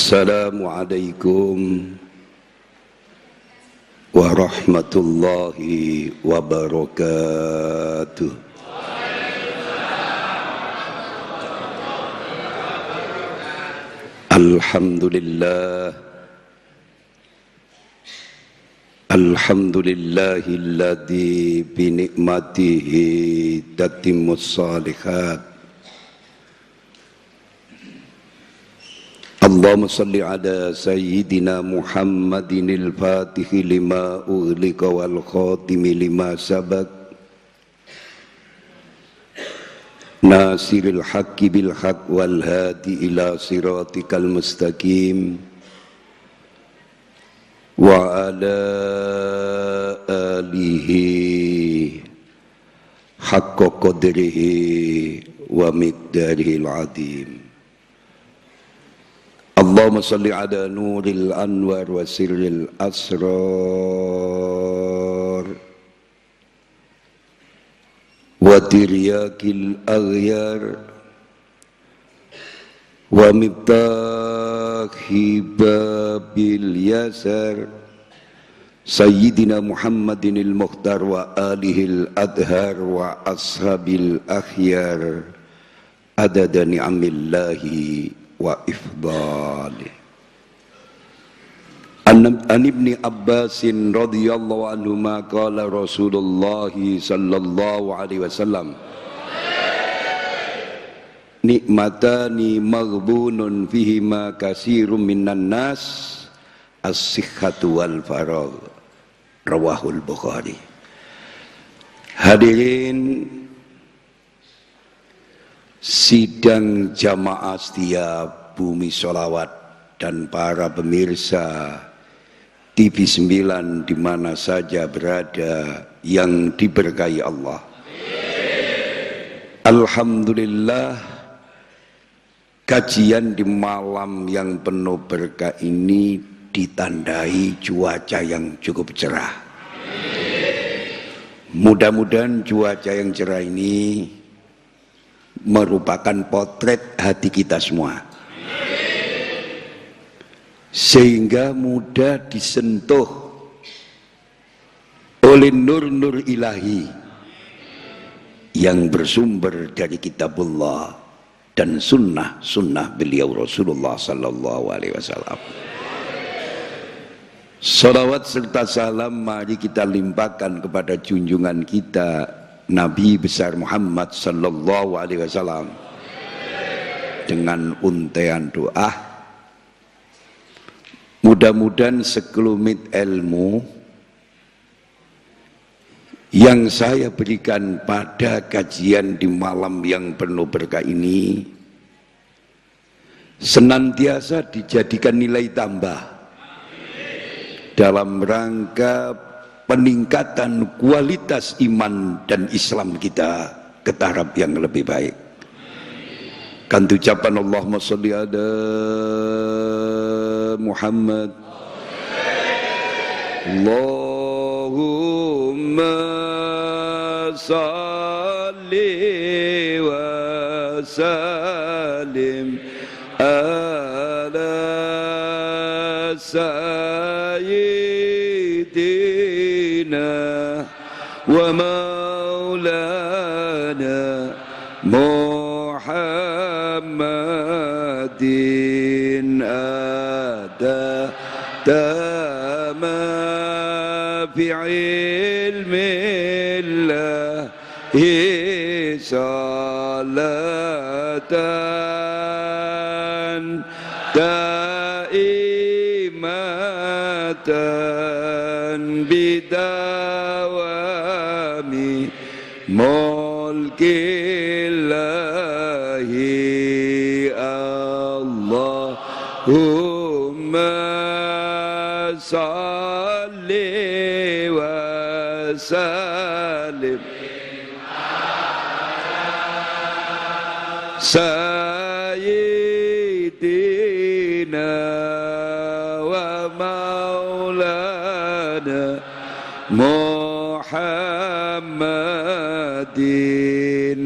Assalamualaikum warahmatullahi wabarakatuh. Alhamdulillah, alhamdulillahilladzi bi ni'matihi tatimmus shalihat. Allahumma salli ala sayyidina Muhammadinil fatihi lima ughliqa wal khatimi lima sabaq nasiril haqqi bil haqq wal hadi ila siratikal mustaqim wa ala alihi haqqa qadrihi wa miqdarihil azim. Allahumma salli ala nuril anwar wa sirril asrar wa tiryakil aghyar wa miftahi babil yasar Sayyidina Muhammadinil Mukhtar wa alihil adhar wa ashabil akhyar adada ni'amillahi wa ifdali. An ibni Abbasin radhiyallahu anhuma qala Rasulullah sallallahu alaihi wasallam nikmatani maghbunun fihima katsirun minan nas as-sihhatu wal faragh rawahul Bukhari. Hadirin sidang jamaah setia Bumi Sholawat dan para pemirsa TV 9 di mana saja berada yang diberkahi Allah. Alhamdulillah, kajian di malam yang penuh berkah ini ditandai cuaca yang cukup cerah. Mudah-mudahan cuaca yang cerah ini merupakan potret hati kita semua, sehingga mudah disentuh oleh nur-nur ilahi yang bersumber dari kitabullah dan sunnah beliau Rasulullah sallallahu alaihi wasallam. Salawat serta salam mari kita limpahkan kepada junjungan kita Nabi besar Muhammad sallallahu alaihi wasallam dengan untaian doa. Mudah-mudahan sekelumit ilmu yang saya berikan pada kajian di malam yang penuh berkah ini senantiasa dijadikan nilai tambah dalam rangka peningkatan kualitas iman dan Islam kita ke taraf yang lebih baik. Kan ucapan Allahumma sholli ala Muhammad. Allahumma sholli wa sallim ala wa maulana Muhammadin adama fi ilmillahi salatan daimatan bidawami mulkillahi Allahumma salli wa sallim sayyidina wa maulana Muhammadin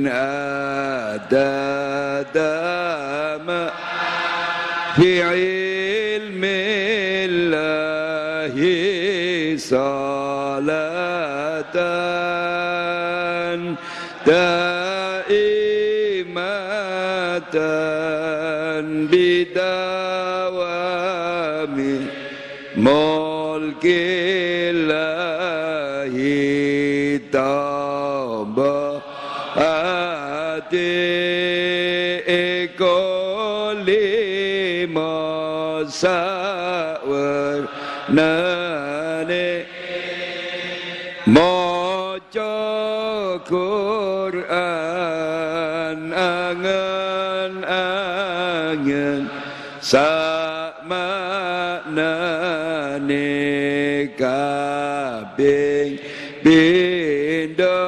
adada ma fi daimatan bidawami mulkillahi tabahati ekoli masawar nane maca Quran angen-angen sak maknane kabeh pindha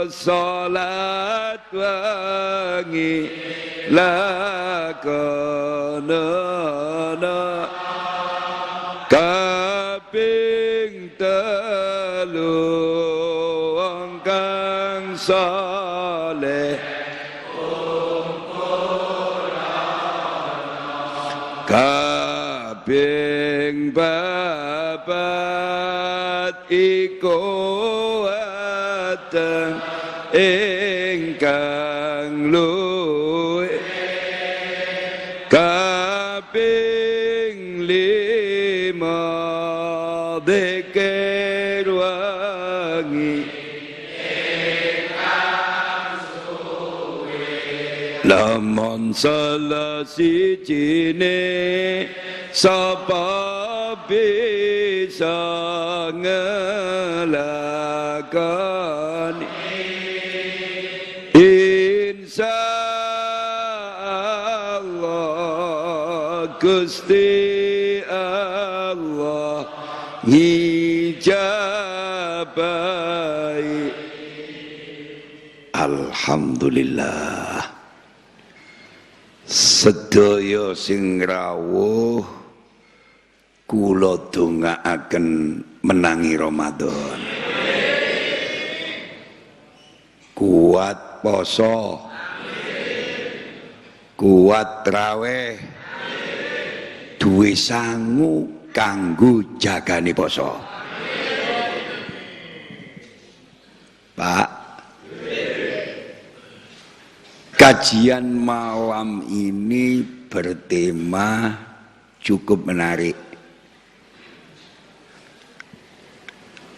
salat wengi lakonono kaping telu wong kang saleh kaping papat iku wonten ingkang luwih kaping lima dzikir wangi lamun salah sijine sapa bisa ngelakoni insyaallah Gusti Allah ngijabai. Alhamdulillah sedaya sing rawuh kula dongaaken menangi Ramadan kuat poso kuat traweh duwe sangu kanggo jagani poso. Pak, kajian malam ini bertema cukup menarik.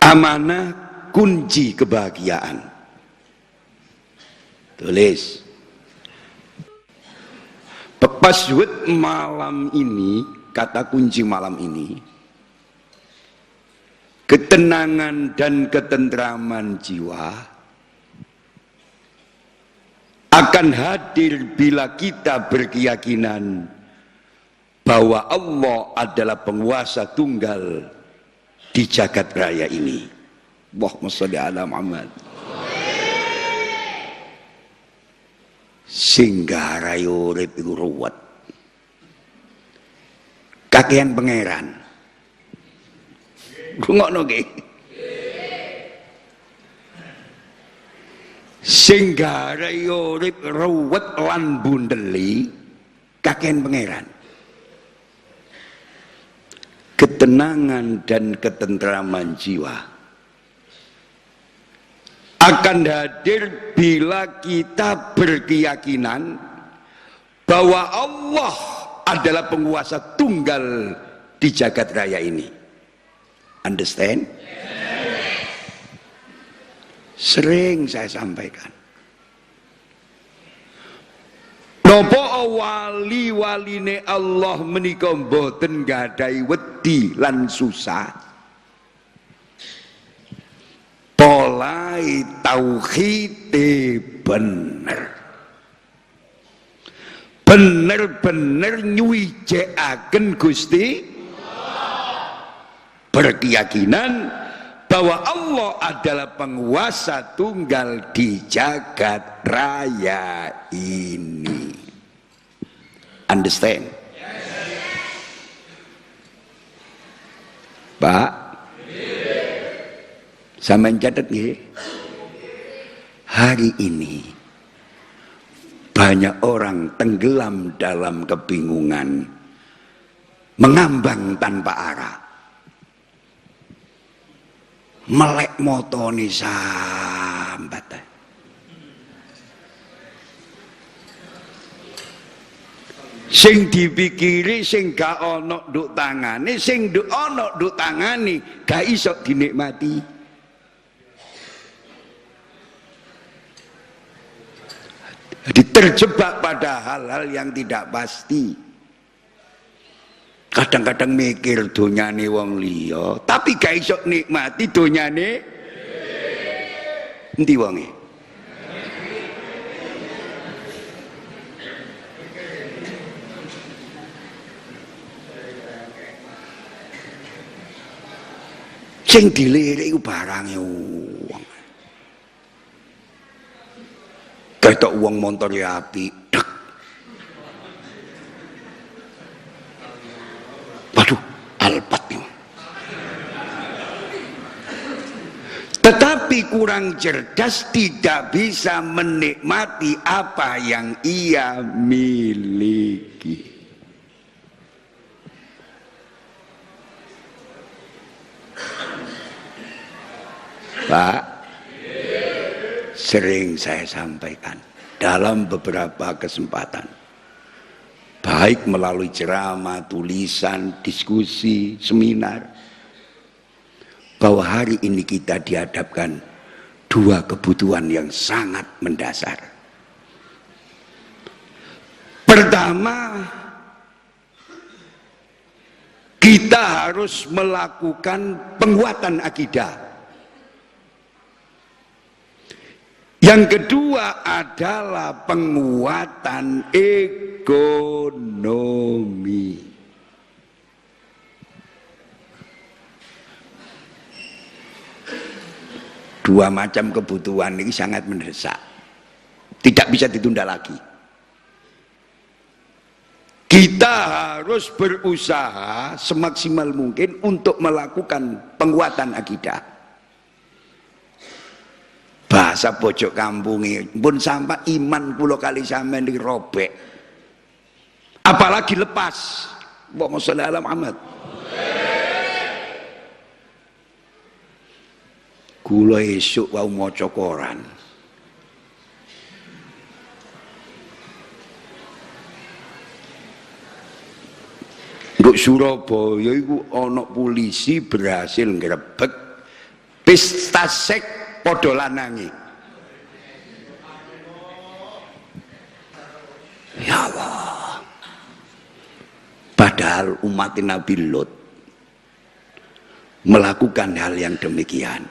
Amanah kunci kebahagiaan. Tulis. Password malam ini, kata kunci malam ini, ketenangan dan ketentraman jiwa akan hadir bila kita berkeyakinan bahwa Allah adalah penguasa tunggal di jagat raya ini. Allahumma sholli ala Muhammad. Singga rayo urip iku ruwet. Kakean pangeran. Rungokno ki. Singga rayo urip ruwet lan bundeli kakean pangeran. Ketenangan dan ketentraman jiwa akan hadir bila kita berkeyakinan bahwa Allah adalah penguasa tunggal di jagat raya ini. Understand? Sering saya sampaikan. Napa wali-waline Allah menika mboten gadai wedi lan susah. Polai tauhid bener nyuwijekaken Gusti, berkeyakinan bahwa Allah adalah penguasa tunggal di jagat raya ini. Understand? Pak, sampeyan catet nggih. Hari ini banyak orang tenggelam dalam kebingungan, mengambang tanpa arah. melek motone sambat. Sing dipikiri sing gak ana nduk tangane, sing nduk ana nduk tangane gak iso dinikmati. Jadi terjebak pada hal-hal yang tidak pasti. Kadang-kadang mikir donyane wong liya, tapi gak iso nikmati donyane endi wonge. Sing dilirik iku barange wong. Ketok wong montore apik, dek. Waduh, Alphard nih. Tetapi kurang cerdas, tidak bisa menikmati apa yang ia miliki. Pak, sering saya sampaikan dalam beberapa kesempatan, baik melalui ceramah, tulisan, diskusi, seminar, bahwa hari ini kita dihadapkan dua kebutuhan yang sangat mendasar. Pertama, kita harus melakukan penguatan akidah. Yang kedua adalah penguatan ekonomi. Dua macam kebutuhan ini sangat mendesak, tidak bisa ditunda lagi. Kita harus berusaha semaksimal mungkin untuk melakukan penguatan akidah. Bahasa pojok kampungi pun sampai iman kula kali sampean dirobek, apalagi lepas. Allahumma sholli ala Muhammad. Kula esuk wau maca koran, nduk Surabaya iku ana polisi berhasil ngrebek pesta seks padha lanange. Ya Allah. Padahal umat Nabi Lot melakukan hal yang demikian.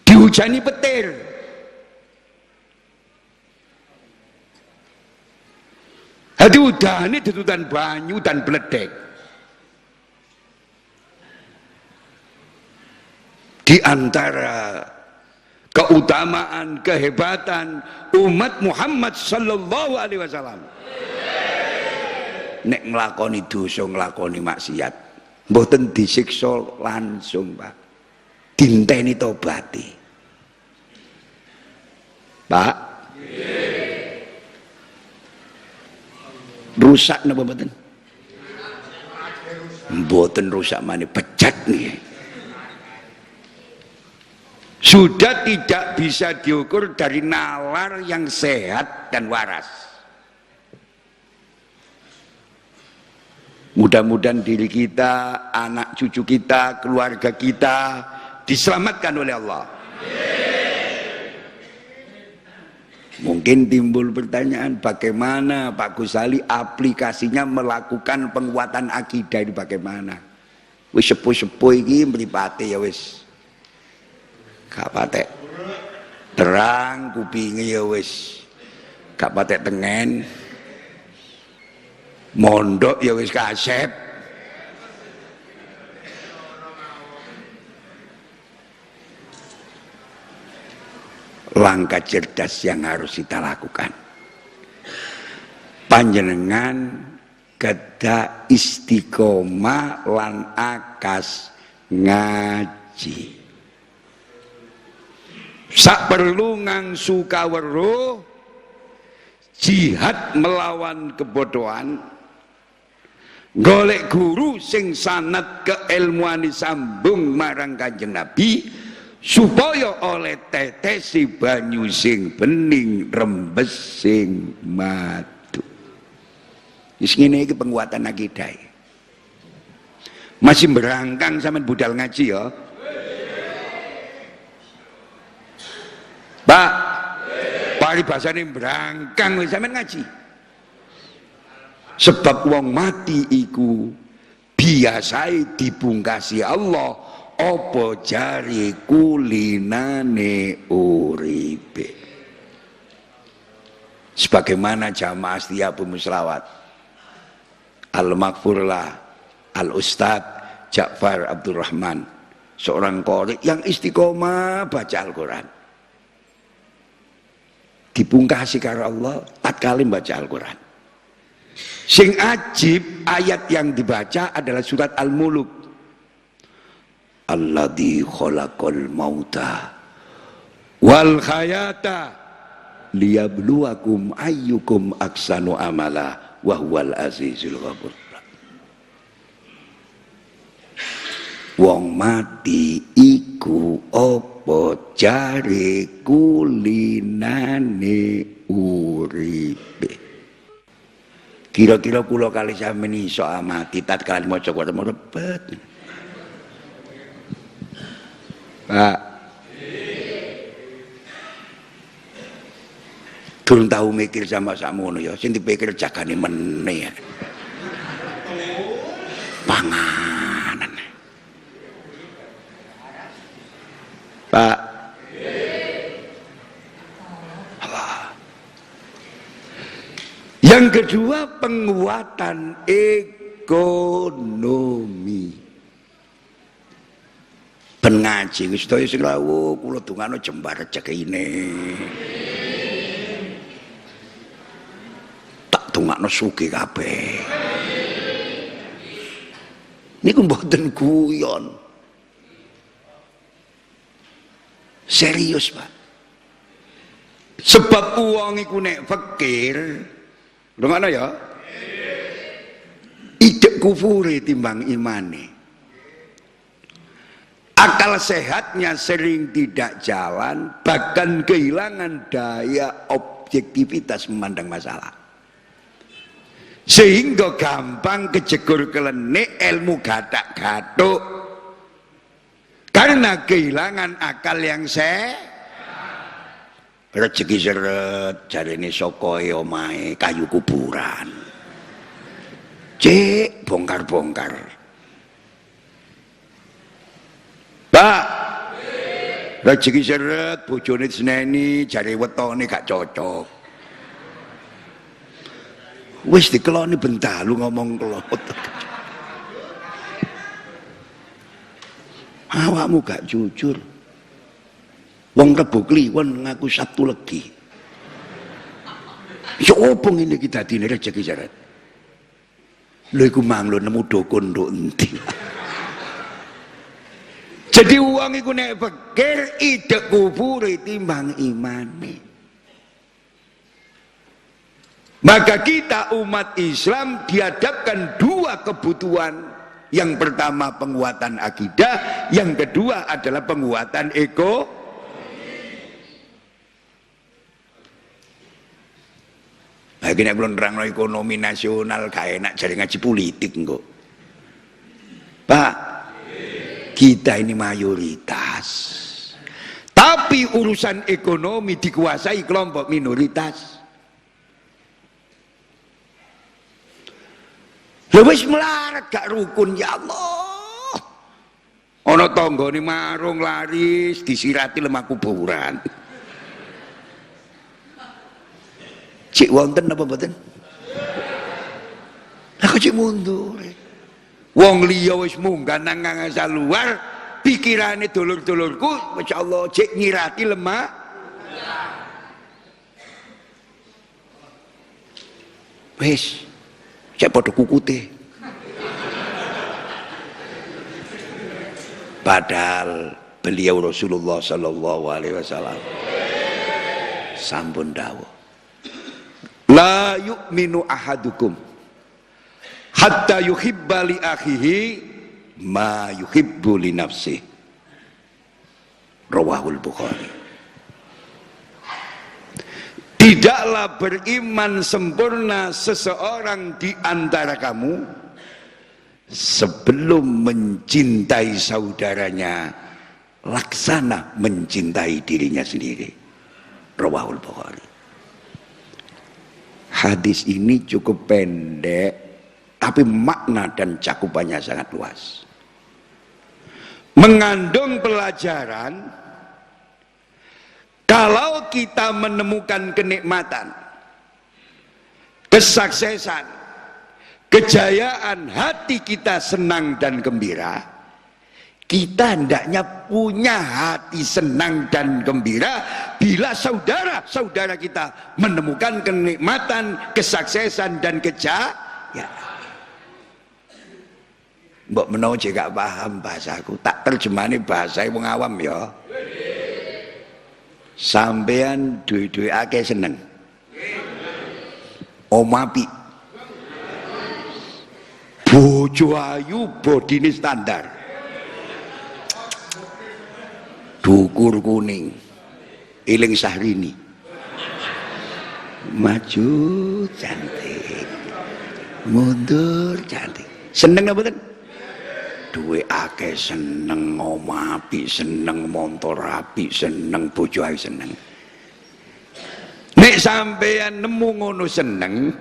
Dihujani petir. Hati udahane ditutan banyu dan bledek. Di antara keutamaan, kehebatan umat Muhammad sallallahu alaihi wasallam, nek nglakoni dosa, nglakoni maksiat, mboten disiksa langsung, Pak. Dinteni tobati. Pak. Rusak napa mboten? Mboten rusak maneh, pecat nih. Sudah tidak bisa diukur dari nalar yang sehat dan waras. Mudah-mudahan diri kita, anak cucu kita, keluarga kita diselamatkan oleh Allah. Mungkin timbul pertanyaan, bagaimana Pak Ghazali aplikasinya melakukan penguatan akidah ini bagaimana? Wis sepuh-sepuh iki mripate ya wis gak patek terang, kupinge ya wis gak patek tengen, mondok ya wis kasep. Langkah cerdas yang harus kita lakukan, panjenengan kedah istiqomah lan akas ngaji. Sak perlu ngangsu kaweruh jihad melawan kebodohan, golek guru sing sanad keilmuane sambung marang Kanjeng Nabi supaya oleh tetesi banyu sing bening rembes sing madu. Wis ngene iki penguatan akidah. Masih berangkang sampean budal ngaji ya. Pak, paribasane berangkang wis sampean ngaji. Sebab wong mati iku biasae dipungkasi Allah apa jari kulinane uripe. Sebagaimana jamaah Asyiabul Muslawat Al-Maghfurlah Al-Ustad Ja'far Abdurrahman, seorang qori yang istiqomah baca Al-Quran, dipungkasi karo Allah tatkala baca Al-Quran. Sing ajib ayat yang dibaca adalah surat Al-Muluk. Alladzi khalaqal mauta wal hayata liyabluwakum ayyukum ahsanu amala wa huwal azizul ghafur. Wong mati iku apa jare kulinane uripe. Kira-kira kula kali sampeyan iso amati tatkala maca Quran repet. Pak. Durung tahu mikir sama sakmono ya, sing dipikir jagane meneh. Panganan. Pak. Yang kedua, penguatan ekonomi. Ben ngaji wis sedaya sing rawuh kula dongano jembar rezekine. Tak dongakno sugih kabeh. Niku mboten guyon. Serius, Pak. Sebab uang iku nek fakir, ngono ya? Idek kufure timbang imane. Akal sehatnya sering tidak jalan, bahkan kehilangan daya objektivitas memandang masalah. Sehingga gampang kejegur kelenik, ilmu gatak-gatuk. Karena kehilangan akal yang rezeki seret, jarene sokoe omahe kayu kuburan. Cek bongkar-bongkar. Pak, rezeki seret, bojone seneni, jare wetone gak cocok. Wis dikeloni bentalu ngomong kelot. Awakmu gak jujur. Wong Rebo Kliwon ngaku Sabtu Legi. Ya opo ngene iki dadine rezeki seret. Lha iku mang lho nemu dukun nduk endi. Jadi uang itu nek fakir idek kubure timbang imane. Maka kita umat Islam dihadapkan dua kebutuhan. Yang pertama penguatan akidah, yang kedua adalah penguatan Lagi nek belum nerangno ekonomi nasional gak enak jare ngaji politik kok. Pak, kita ini mayoritas, tapi urusan ekonomi dikuasai kelompok minoritas. Wis melarat gak rukun, ya Allah. Ana tanggane marung laris disirati lemah kuburan. Cik wonten apa mboten? Aku cik mundur. Wong liya wis munggah nang ngasal luar, pikirane dulur-dulurku masyaallah cek nyirati lemah. Wis cek padha kukute. Padahal beliau Rasulullah sallallahu alaihi wasallam sampun dawuh, la yu'minu ahadukum hatta yuhibba li akhihi ma yuhibbu li nafsihi. Rawahul Bukhari. Tidaklah beriman sempurna seseorang di antara kamu sebelum mencintai saudaranya laksana mencintai dirinya sendiri. Rawahul Bukhari. Hadis ini cukup pendek, tapi makna dan cakupannya sangat luas. Mengandung pelajaran, kalau kita menemukan kenikmatan, kesuksesan, kejayaan, hati kita senang dan gembira, kita hendaknya punya hati senang dan gembira bila saudara-saudara kita menemukan kenikmatan, kesuksesan dan kejayaan. Mbok menawa jek gak paham bahasaku, tak terjemahane bahasa wong awam ya. Sampean duwe-duwe akeh seneng. Omapi. Bojo ayu bodine standar. Dukur kuning. Iling Syahrini. Maju cantik. Mundur cantik. Seneng apa mboten? Duwe akeh seneng, omah apik seneng, montor apik seneng, bojo ayu seneng. Nek sampeyan nemu ngono seneng,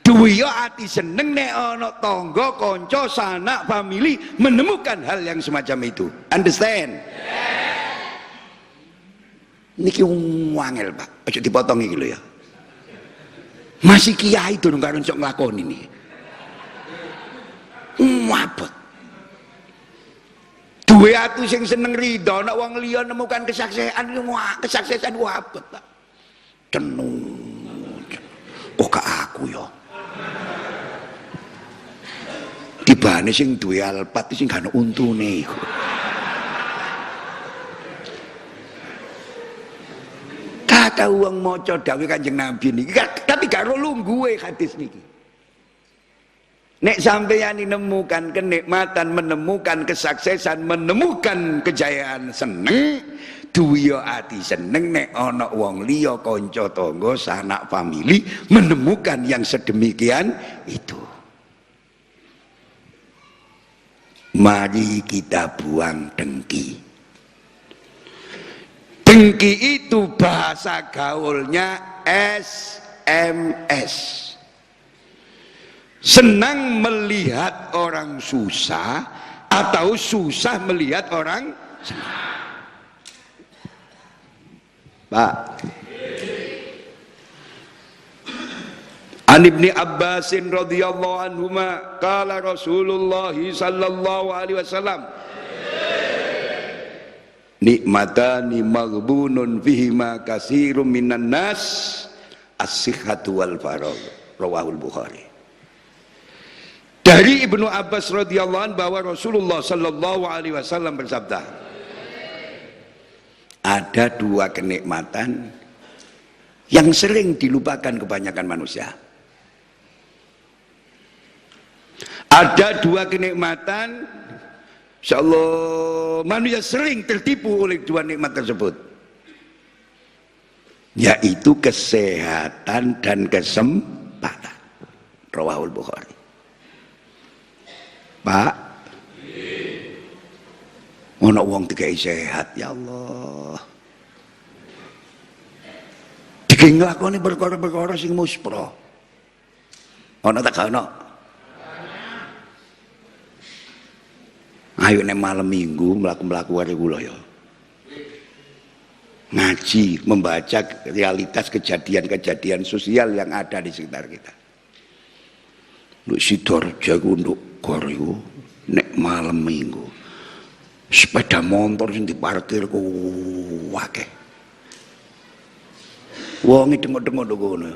duwe yo ati seneng nek ana tangga, kanca, sanak, famili menemukan hal yang semacam itu. Understand? Niki wangel, Pak. Aja dipotong iki lho ya. Masih kiai durung karo sok nglakoni ini. Wabot. Duwe atu sing seneng ridho nek wong liya nemukan kesuksesan wabot, Pak. Tenung. Kok gak aku ya. Tibane sing duwe Alphard sing gak ono untune iku. Kata wong maca dawuh Kanjeng Nabi niki, tapi gak ro lungguhe hadis niki. Nek sampeyan menemukan kenikmatan, menemukan kesuksesan, menemukan kejayaan seneng, duwe ati seneng nek ana wong liya kanca tangga, sanak famili menemukan yang sedemikian itu. Mari kita buang dengki. Dengki itu bahasa gaulnya SMS. Senang melihat orang susah atau susah melihat orang senang. Pak, An Ibni Abbasin radhiyallahu anhuma qala Rasulullah sallallahu alaihi wasallam nikmatani maghbunun fihima katsirun minan nas as-sihhatu wal faragh. Rawahul Bukhari. Dari Ibnu Abbas radhiyallahu anhu bahwa Rasulullah sallallahu alaihi wasallam bersabda, ada dua kenikmatan yang sering dilupakan kebanyakan manusia. Ada dua kenikmatan, insyaallah manusia sering tertipu oleh dua nikmat tersebut, yaitu kesehatan dan kesempatan. Rawahul Bukhari. Pak, ana wong dikai sehat, ya Allah. Dikai nglakoni perkara-perkara sing muspra. Ana tak ana? Ayo nek malam minggu mlaku-mlaku karo kula ya. Ngaji, membaca realitas kejadian-kejadian sosial yang ada di sekitar kita. Nduk Sidoarjo ku nduk gor iku nek malam minggu sepeda motor sing diparkir ku akeh. Wong dengok-dengok ngono.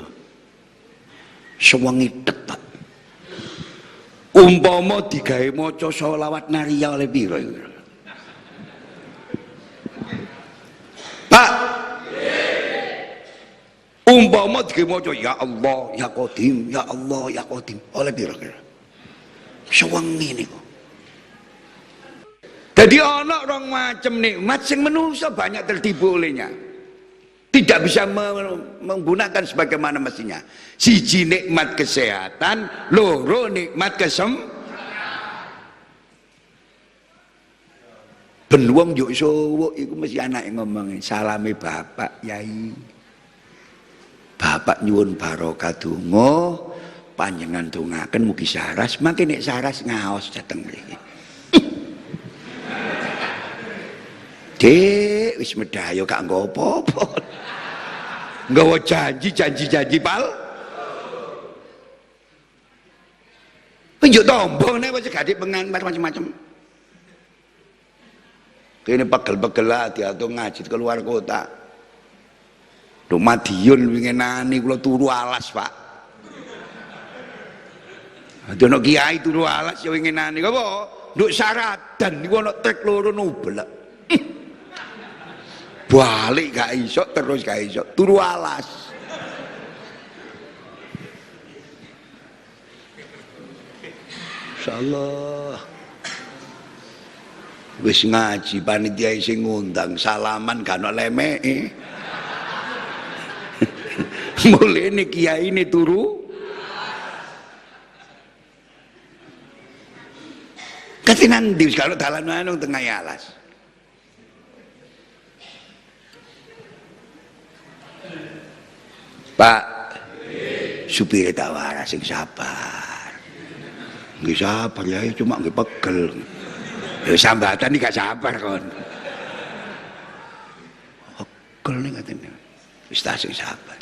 Sewengi tetek. Umpama digawe maca sholawat naria oleh piro iku? Pak, umpama digawe maca ya Allah ya Qadim, ya Allah ya Qadim oleh piro kira? sewengi niku. Jadi ana rong macam nikmat sing manusia banyak tertipu olehnya. Tidak bisa menggunakan sebagaimana mestinya. Siji nikmat kesehatan, loro nikmat ben wong yo suwuk iku mesti anake ngomong salame bapak yai. Bapak nyuwun barokah donga, panjenengan dongaken mugi saras, mangke nek saras ngaos dateng mriki. Dek wis medhayo gak nggo apa-apa. Nggawa janji pal. Penjuk tombong nek wis gak pengan macam-macam. Kene pegel-pegel ati-ati ngaji ke luar kota. Lho Madiun winginane kula turu alas, Pak. Ana kiai turu alas ya winginane apa? Nduk saradan niku ana trek loro nublek. Balik gak iso terus gak iso turu alas. Insyaallah wis ngaji panitia sing ngundang salaman gak ono lemeke. Mulane kiai ini turu katinan ndi kalau dalan nang tengah alas. Pak, supir tak waras sing sabar. Nggih sabar ya, cuma nggih pegel. Ya sambatan iki gak sabar kon. Pegel ning katene. Wis tak sing sabar.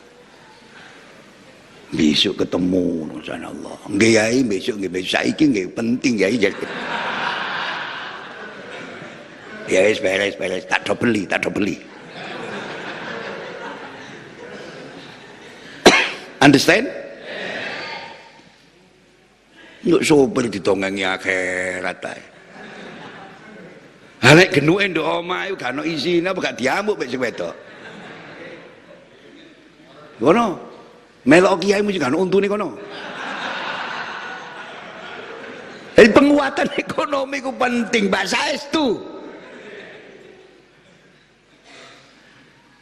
Besok ketemu insyaallah. Nggih yai besok saiki nggih penting yai. Ya wis beres tak do beli. Understand? Yuk sopir didongengi akhirat ae. Ha nek genuke nduk omah iku gak ono isine apa gak diamuk mek sing wedok. Ngono. Melok kiai mesti gak ono untune kono. Jadi penguatan ekonomi ku penting, Mbak Saestu.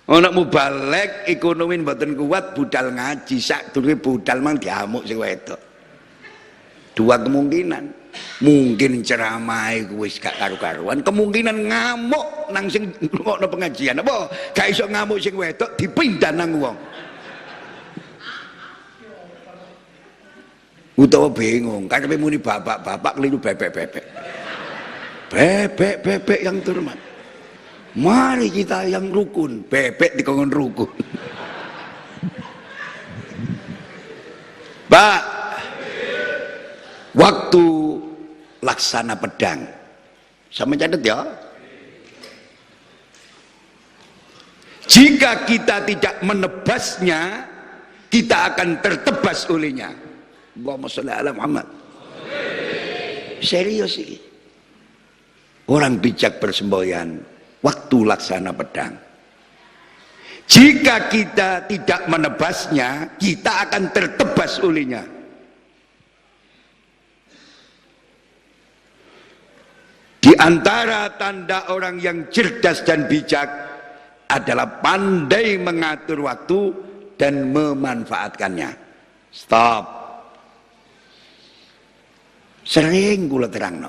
Ana mubalek ekonomi mboten kuat budal ngaji sak durunge budal mang diamuk sing wedok. Dua kemungkinan. Mungkin ceramahe wis gak karu-karuan, kemungkinan ngamuk nang sing ngrungokno pengajian. Apa gak iso ngamuk sing wedok dipindah nang wong. Utawa bingung, karepe muni bapak-bapak keliru bebek-bebek. Bebek-bebek yang terhormat. Mari kita yang rukun, bebek dikongkon rukun. Pak, waktu laksana pedang, sama catat ya. Jika kita tidak menebasnya, kita akan tertebas olehnya. Allahumma sholli ala Muhammad. Serius ini. Orang bijak bersemboyan waktu laksana pedang. Jika kita tidak menebasnya, kita akan tertebas olehnya. Di antara tanda orang yang cerdas dan bijak adalah pandai mengatur waktu dan memanfaatkannya. Stop. Sering kula terangno.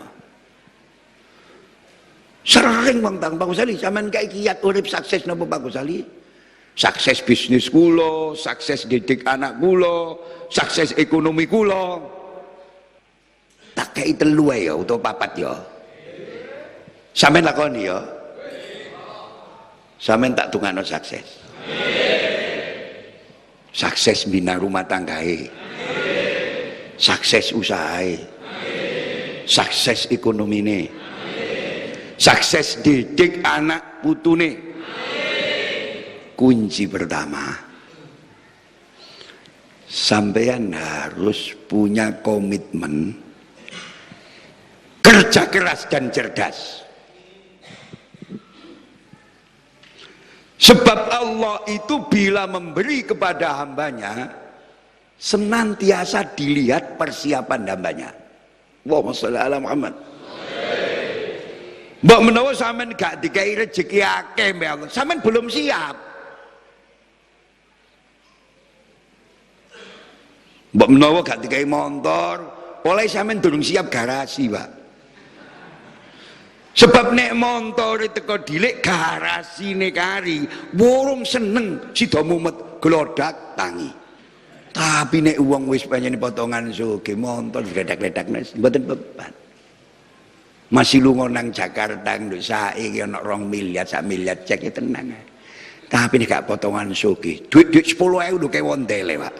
Sering Bang Ghazali sampean kayak kiat urip sukses napa Pak Ghazali? Sukses bisnis kula, sukses didik anak kula, sukses ekonomi kula. Tak kei telu ya utawa papat ya. Sampeyan lakoni ya. Sampeyan tak tungano sukses. Sukses bina rumah tanggae. Sukses usahae. Sukses ekonomine. Sukses didik anak putune. Kunci pertama, sampeyan harus punya komitmen kerja keras dan cerdas. Sebab Allah itu bila memberi kepada hambanya, senantiasa dilihat persiapan hambanya. Allahumma sholli ala Muhammad. Mbok menawa sampean gak dikai rezeki akeh mbek Allah, sampean belum siap. Mbok menawa gak dikai motor, oleh sampean durung siap garasi, Pak. Sebab nek motor teko dilik garasine kari, wurung seneng sida mumet glodak tangi. Tapi nek wong wis panjenengan potongan sugih motor gledak-gledak mboten beban. Masih lunga nang Jakarta nduk saiki ana 2 miliar, 1 miliar cek tenang. Tapi nek gak potongan sugih, duit 10.000 lho kewon tele, Pak.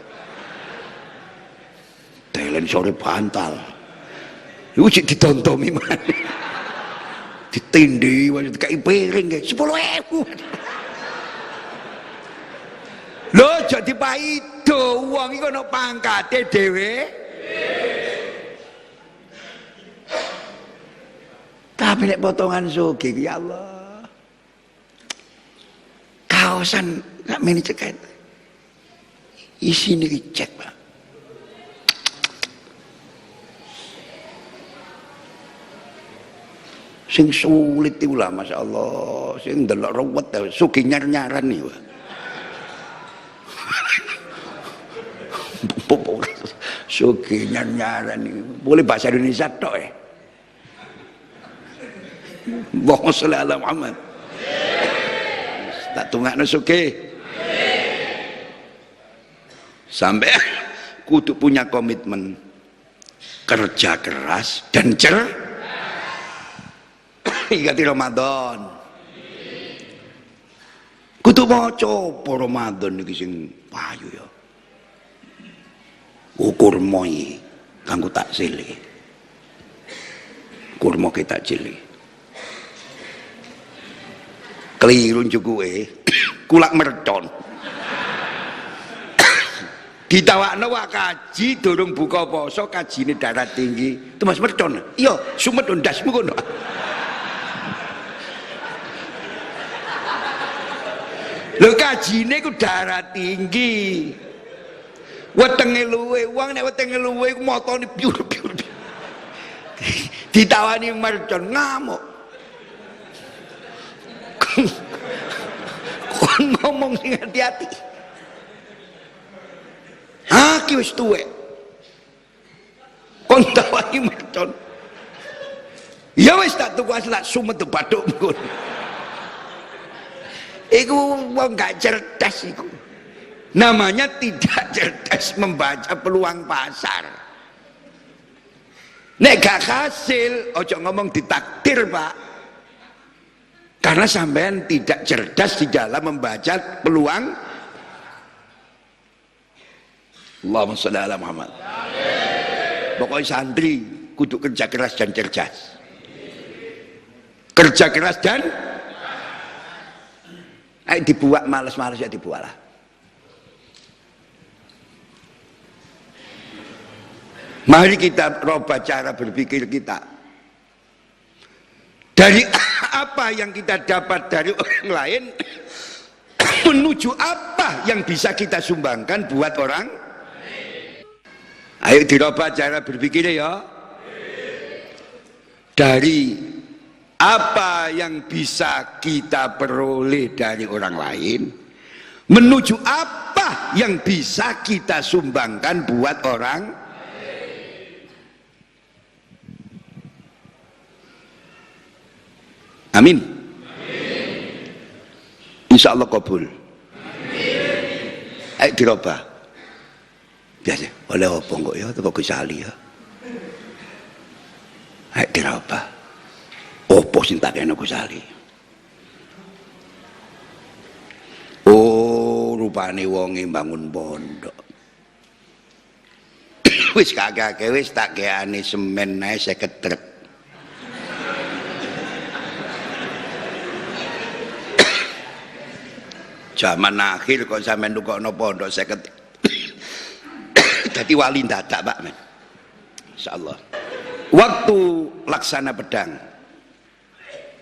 Telen sore bantal. Iku cek ditontomi maneh. Ditindih wae dikai piring 10.000. Lho aja dipaido, wong iku ana pangkate dhewe. Tapi nek potongan sugih ya Allah. Kaosan gak meni ceket. Isine cek, Pak. Sing sulit iku lah masyaallah, sing ndelok ruwet sugih nyar-nyaran iki. Sugih nyar-nyaran iki. Boleh bahasa Indonesia tok ya. Allahumma sholli ala Muhammad. Tak tungakno sugih. Sampai kudu punya komitmen kerja keras dan ikati Ramadan. Kudu maca apa Ramadan iki sing payu ya. Ukur moi kanggo taksil iki. Kurma ki taksil iki. Keliru njukuke kulak mercon. Ditawakno wak kaji durung buka poso kajine darah tinggi. Itu Mas mercon. Iya, sumet ndasmu kono. Lho kajine ku darah tinggi. Wetenge luwe, wong nek wetenge luwe ku matane biur-biur. Ditawani mercon ngamuk. Kon ngomong sing hati-hati. Ki wis tuwek. Kon tawani mercon. Ya wis tak tuku aslat sumet bathukmu. Iku wong gak cerdas iku. Namanya tidak cerdas membaca peluang pasar. Nek gak hasil, ojo ngomong ditakdir, Pak. Karena sampean tidak cerdas di dalam membaca peluang. Allahumma sholli ala Muhammad. Pokoknya santri kudu kerja keras dan cerdas. Kerja keras dan dibuat males-males ya dibuat lah. Mari kita rubah cara berpikir kita. Dari apa yang kita dapat dari orang lain menuju apa yang bisa kita sumbangkan buat orang. Ayo dirubah cara berpikirnya ya. Dari apa yang bisa kita peroleh dari orang lain menuju apa yang bisa kita sumbangkan buat orang. Amin. Insya Allah kabul. Ayo dirubah. Biasa. Oleh apa kok ya? Itu Gus Ali ya. Ayo dirubah. Apa sing tak kena Gus Ali? Oh, rupane wonge bangun pondok. Wis kagak wis tak keane semen ae 50 truk. Zaman akhir kok sampean nukokno pondok 50. Dadi wali dadak, Pak Men. Insyaallah. Waktu laksana pedang.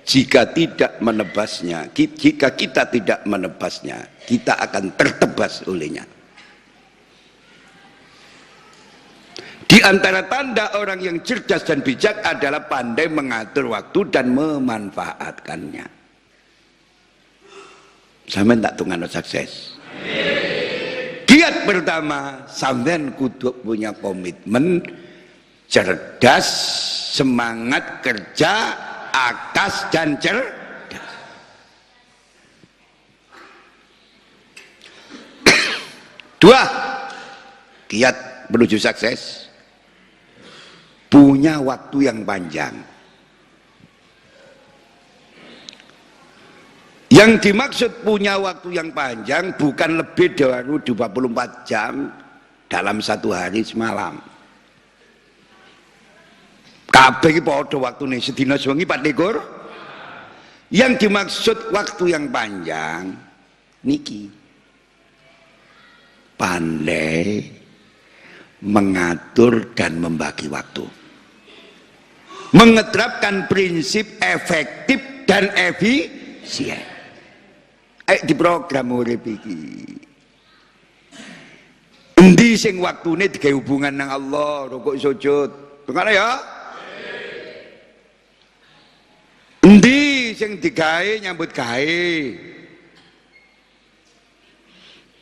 Jika tidak menebasnya, jika kita tidak menebasnya, kita akan tertebas olehnya. Di antara tanda orang yang cerdas dan bijak adalah pandai mengatur waktu dan memanfaatkannya. Sampeyan tak tungano sukses. Kiat pertama, sampeyan kudu punya komitmen cerdas, semangat kerja, akas dan cerdas. Dua, kiat menuju sukses, punya waktu yang panjang. Yang dimaksud punya waktu yang panjang bukan lebih dari 24 jam dalam satu hari semalam. Kabeh iki padha waktune sedina sewengi 24. Yang dimaksud waktu yang panjang niki pandai mengatur dan membagi waktu, menerapkan prinsip efektif dan efisien. Ayo di program urip iki endi sing waktune digawe hubungan nang Allah, rukuk sujud, dengar ya. Endi sing digawe nyambut gawe,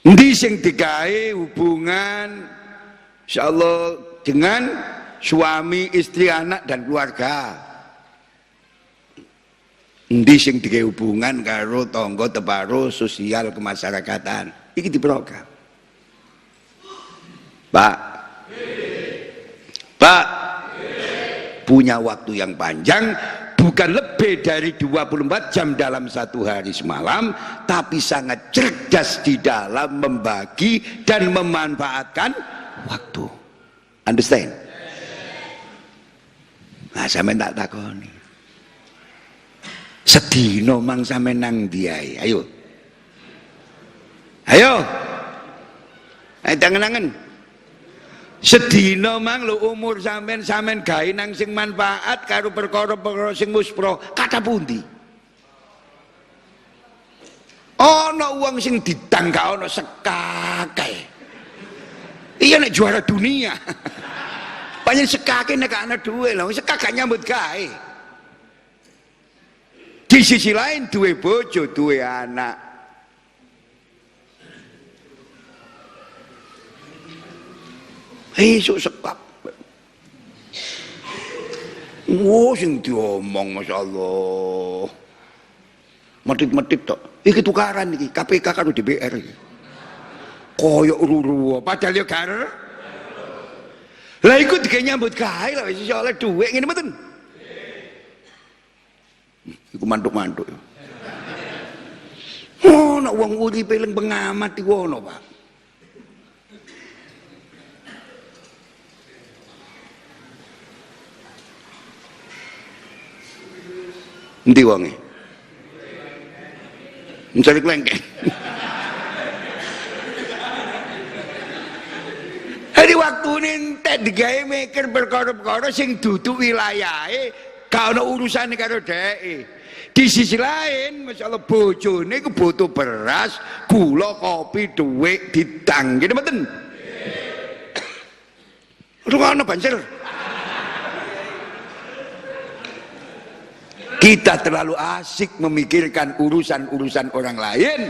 endi sing digawe hubungan insyaallah dengan suami, istri, anak dan keluarga. Endi sing digawe hubungan karo tangga teparo sosial kemasyarakatan. Iki di program. Pak. Pak. Punya waktu yang panjang bukan lebih dari 24 jam dalam satu hari semalam, tapi sangat cerdas di dalam membagi dan memanfaatkan waktu. Understand? Nah, sampeyan tak takoni. Sedina mang sampeyan nang ndi ae? Ayo. Ayo. Ayo tangan-tangan. Sedina mang lho umur sampeyan gawe nang sing manfaat karo perkara-perkara sing muspro kata pundi? Ana wong sing didang gak ana sekake. Iya nek juara dunia. Panjen sekake nek gak ana duwe lho, sekak gak nyambut gawe. Di sisi lain duwe bojo, duwe anak. Esuk sekak. Sing diomong masyaallah. Metit-metit tok. Iki tukaran iki KPK karo DPR iki. Koyok ruru padahal ya gar. Lah iku digawe nyambut gawe lho wis iso oleh dhuwit ngene mboten. Iku mantuk-mantuk. Oh, nek wong uripe ling pengamat iku ono, Pak. Endi wonge? Mencari klengkeng. Hari waktu ini entek digawe mikir perkara-perkara sing dudu wilayahe, gak ana urusane karo dheke. Di sisi lain, masyaallah bojone iku butuh beras, gula, kopi, dhuwit, didang. Ngene mboten? Rungono banjir. Kita terlalu asik memikirkan urusan-urusan orang lain,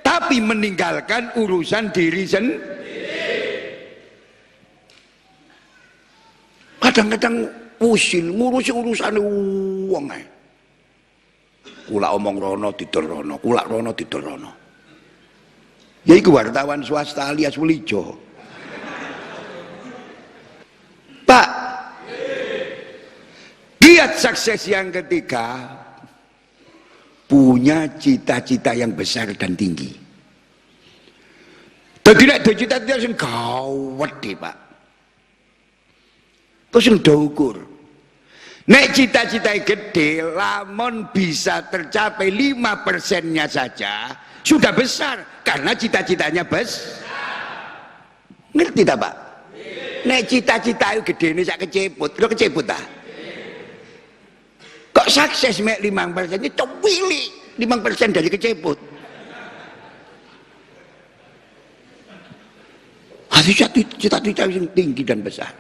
tapi meninggalkan urusan diri sendiri. Kadang-kadang usil ngurusi urusan wong ae. Kula omong rono didol rono, kula rono didol rono. Ya iku wartawan swasta alias Wulijo. Pak, kiat sukses yang ketiga, punya cita-cita yang besar dan tinggi. Tidak ada cita-cita yang gawat Pak. Terus yang diukur. Nek cita-cita gede, lamun bisa tercapai 5%-nya saja, sudah besar. Karena cita-citanya besar. Ngerti tak Pak? Nek cita-cita itu gede ini sak keceput, lo keceput tak? Kok sukses mek 5%? Ini cewili 5% dari keceput. Harus cita-cita yang tinggi dan besar.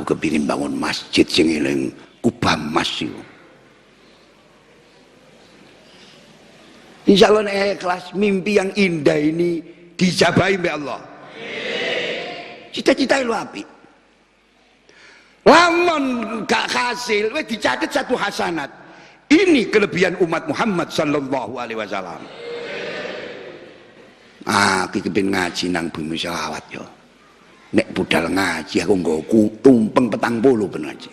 Aku kepingin bangun masjid sing eling kubah emas iku. Insya Allah ikhlas, mimpi yang indah ini dijabahi oleh Allah. Cita-cita lu apik. Lamun gak hasil, wis dicatat satu hasanat. Ini kelebihan umat Muhammad sallallahu alaihi wasallam. Aku kepengin ngaji nang bumi selawat yo. Nek budal ngaji aku nggo tumpeng 40 ben ngaji.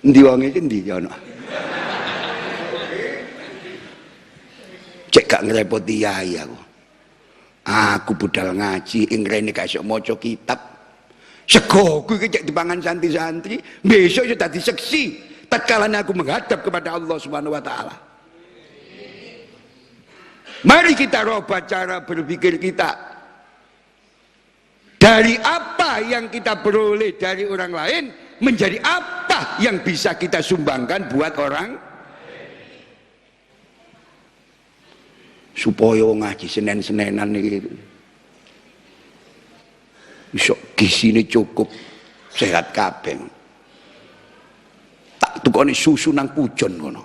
Endi wong iki endi ana? Cek gak ngrepoti yai aku. Aku budal ngaji ing rene gak iso maca kitab. Segoku iki cek dipangan santri-santri, besok yo dadi seksi tatkala aku menghadap kepada Allah Subhanahu wa taala. Mari kita rubah cara berpikir kita. Dari apa yang kita peroleh dari orang lain menjadi apa yang bisa kita sumbangkan buat orang, supaya ngaji Senin-Senenan iki iso gisine cukup, sehat kabeh. Tak tukone susu nang pujon ngono.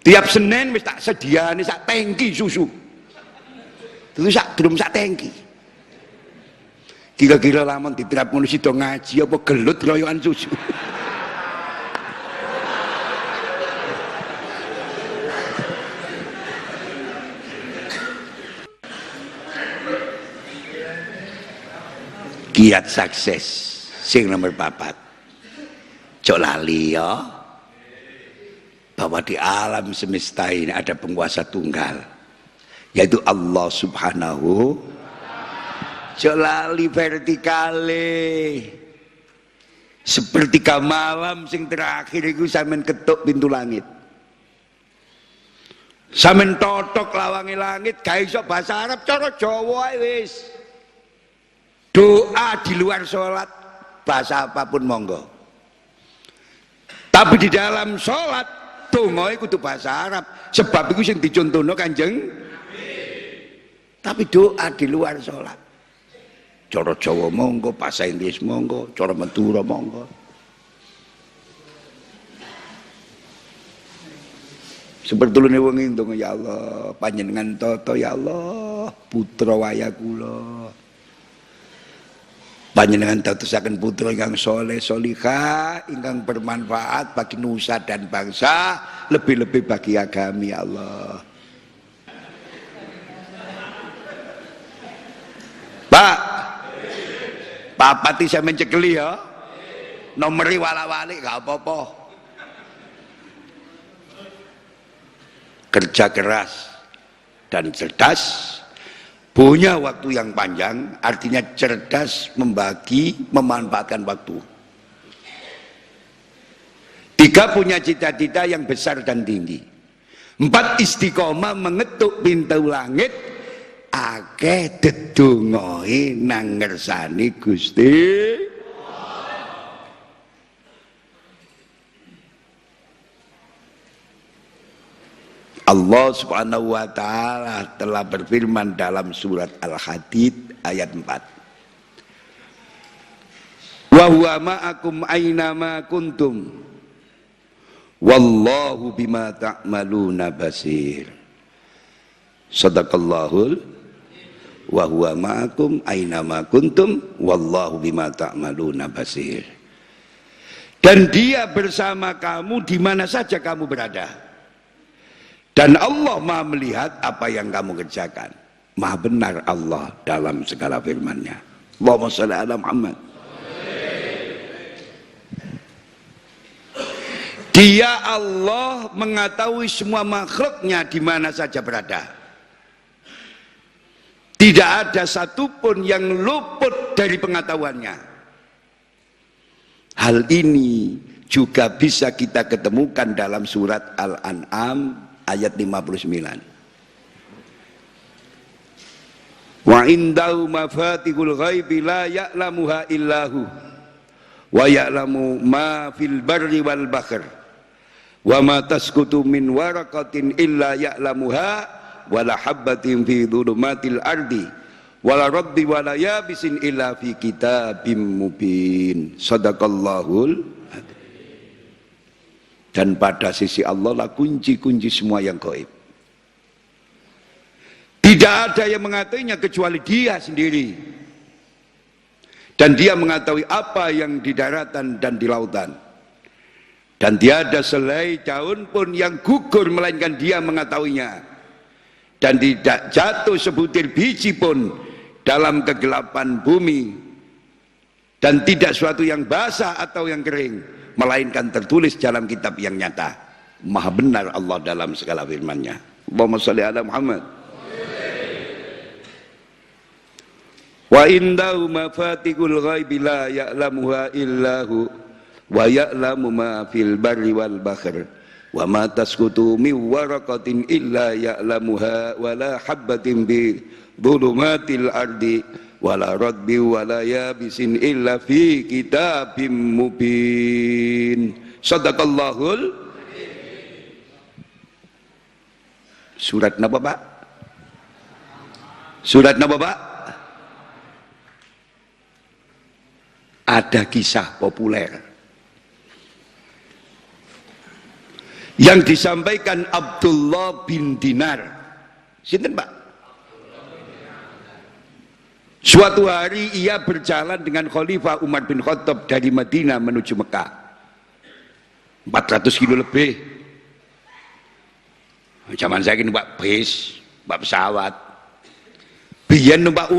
Tiap Senin wis tak sediane sak tangki susu. Terus durung sak tangki. Kira-kira lamun diterap ngono sida ngaji apa gelut royokan susu. Kiat sukses sing nomor 4. Cok lali ya, bahwa di alam semesta ini ada penguasa tunggal, yaitu Allah Subhanahu. Cok lali vertikale, sepertiga malam sing terakhir itu sampean ketuk pintu langit, sampean totok lawangi langit, gak iso bahasa Arab, cara Jawa wis. Doa di luar sholat bahasa apapun monggo, tapi di dalam sholat donga kudu bahasa Arab, sebab itu yang dicontohno Kanjeng. Tapi doa di luar sholat cara Jawa monggo, bahasa Inggris monggo, cara Madura monggo. Sepertulune wong ndonga, ya Allah panjenengan tata ya Allah putra waya kula, panjenengan dadosaken putra ingkang saleh salihah ingkang bermanfaat bagi nusa dan bangsa, lebih-lebih bagi agama ya Allah. Pak Pati saya mencekeli ya, nomori wala-wali gak apa-apa. Kerja keras dan cerdas, punya waktu yang panjang, artinya cerdas membagi, memanfaatkan waktu. 3, punya cita-cita yang besar dan tinggi. 4, istiqomah mengetuk pintu langit, akeh dedongoe nang ngersani Gusti Allah Subhanahu wa ta'ala telah berfirman dalam surat Al-Hadid ayat 4. Wa huwa ma'akum aynama kuntum wallahu bima ta'maluna basir. Sadaqallahul wa huwa ma'akum aynama kuntum wallahu bima ta'maluna basir. Dan dia bersama kamu di mana saja kamu berada. Dan Allah Maha melihat apa yang kamu kerjakan. Maha benar Allah dalam segala firman-Nya. Allahumma shalli ala Muhammad. Dia Allah mengetahui semua makhluknya di mana saja berada. Tidak ada satupun yang luput dari pengetahuannya. Hal ini juga bisa kita ketemukan dalam surat Al-An'am ayat 59. Wa indahu mafatihul ghaibi la ya'lamuha illahu wa ya'lamu ma fil barri wal bahr wa ma tasqutu min waraqatin illa ya'lamuha wala habbatin fi dhulumatil ardi wala raddi wala yabisin illa fi kitabim mubin. Sadaqallahul. Dan pada sisi Allah lah kunci-kunci semua yang gaib. Tidak ada yang mengetahuinya kecuali Dia sendiri. Dan Dia mengetahui apa yang di daratan dan di lautan. Dan tiada selai daun pun yang gugur melainkan Dia mengetahuinya. Dan tidak jatuh sebutir biji pun dalam kegelapan bumi. Dan tidak suatu yang basah atau yang kering, melainkan tertulis dalam kitab yang nyata. Maha benar Allah dalam segala firman-Nya. Allahumma shalli ala Muhammad. Wa indahu mafatihul ghaibi la ya'lamuha illahu wa ya'lamu ma fil barri wal bahr wa ma tasqutu min waraqatin illa ya'lamuha wa la habbatin bi dhulumatil ardi wa la radbi wa la yabisin illa fi kitabim mubin. Sadaqallahul. Surat napa Pak? Surat napa Pak? Ada kisah populer yang disampaikan Abdullah bin Dinar. Sinten Pak? Suatu hari ia berjalan dengan Khalifah Umar bin Khattab dari Madinah menuju Mekah. 400 kilo lebih. Zaman saya numpak bis, numpak pesawat. Biyen numpak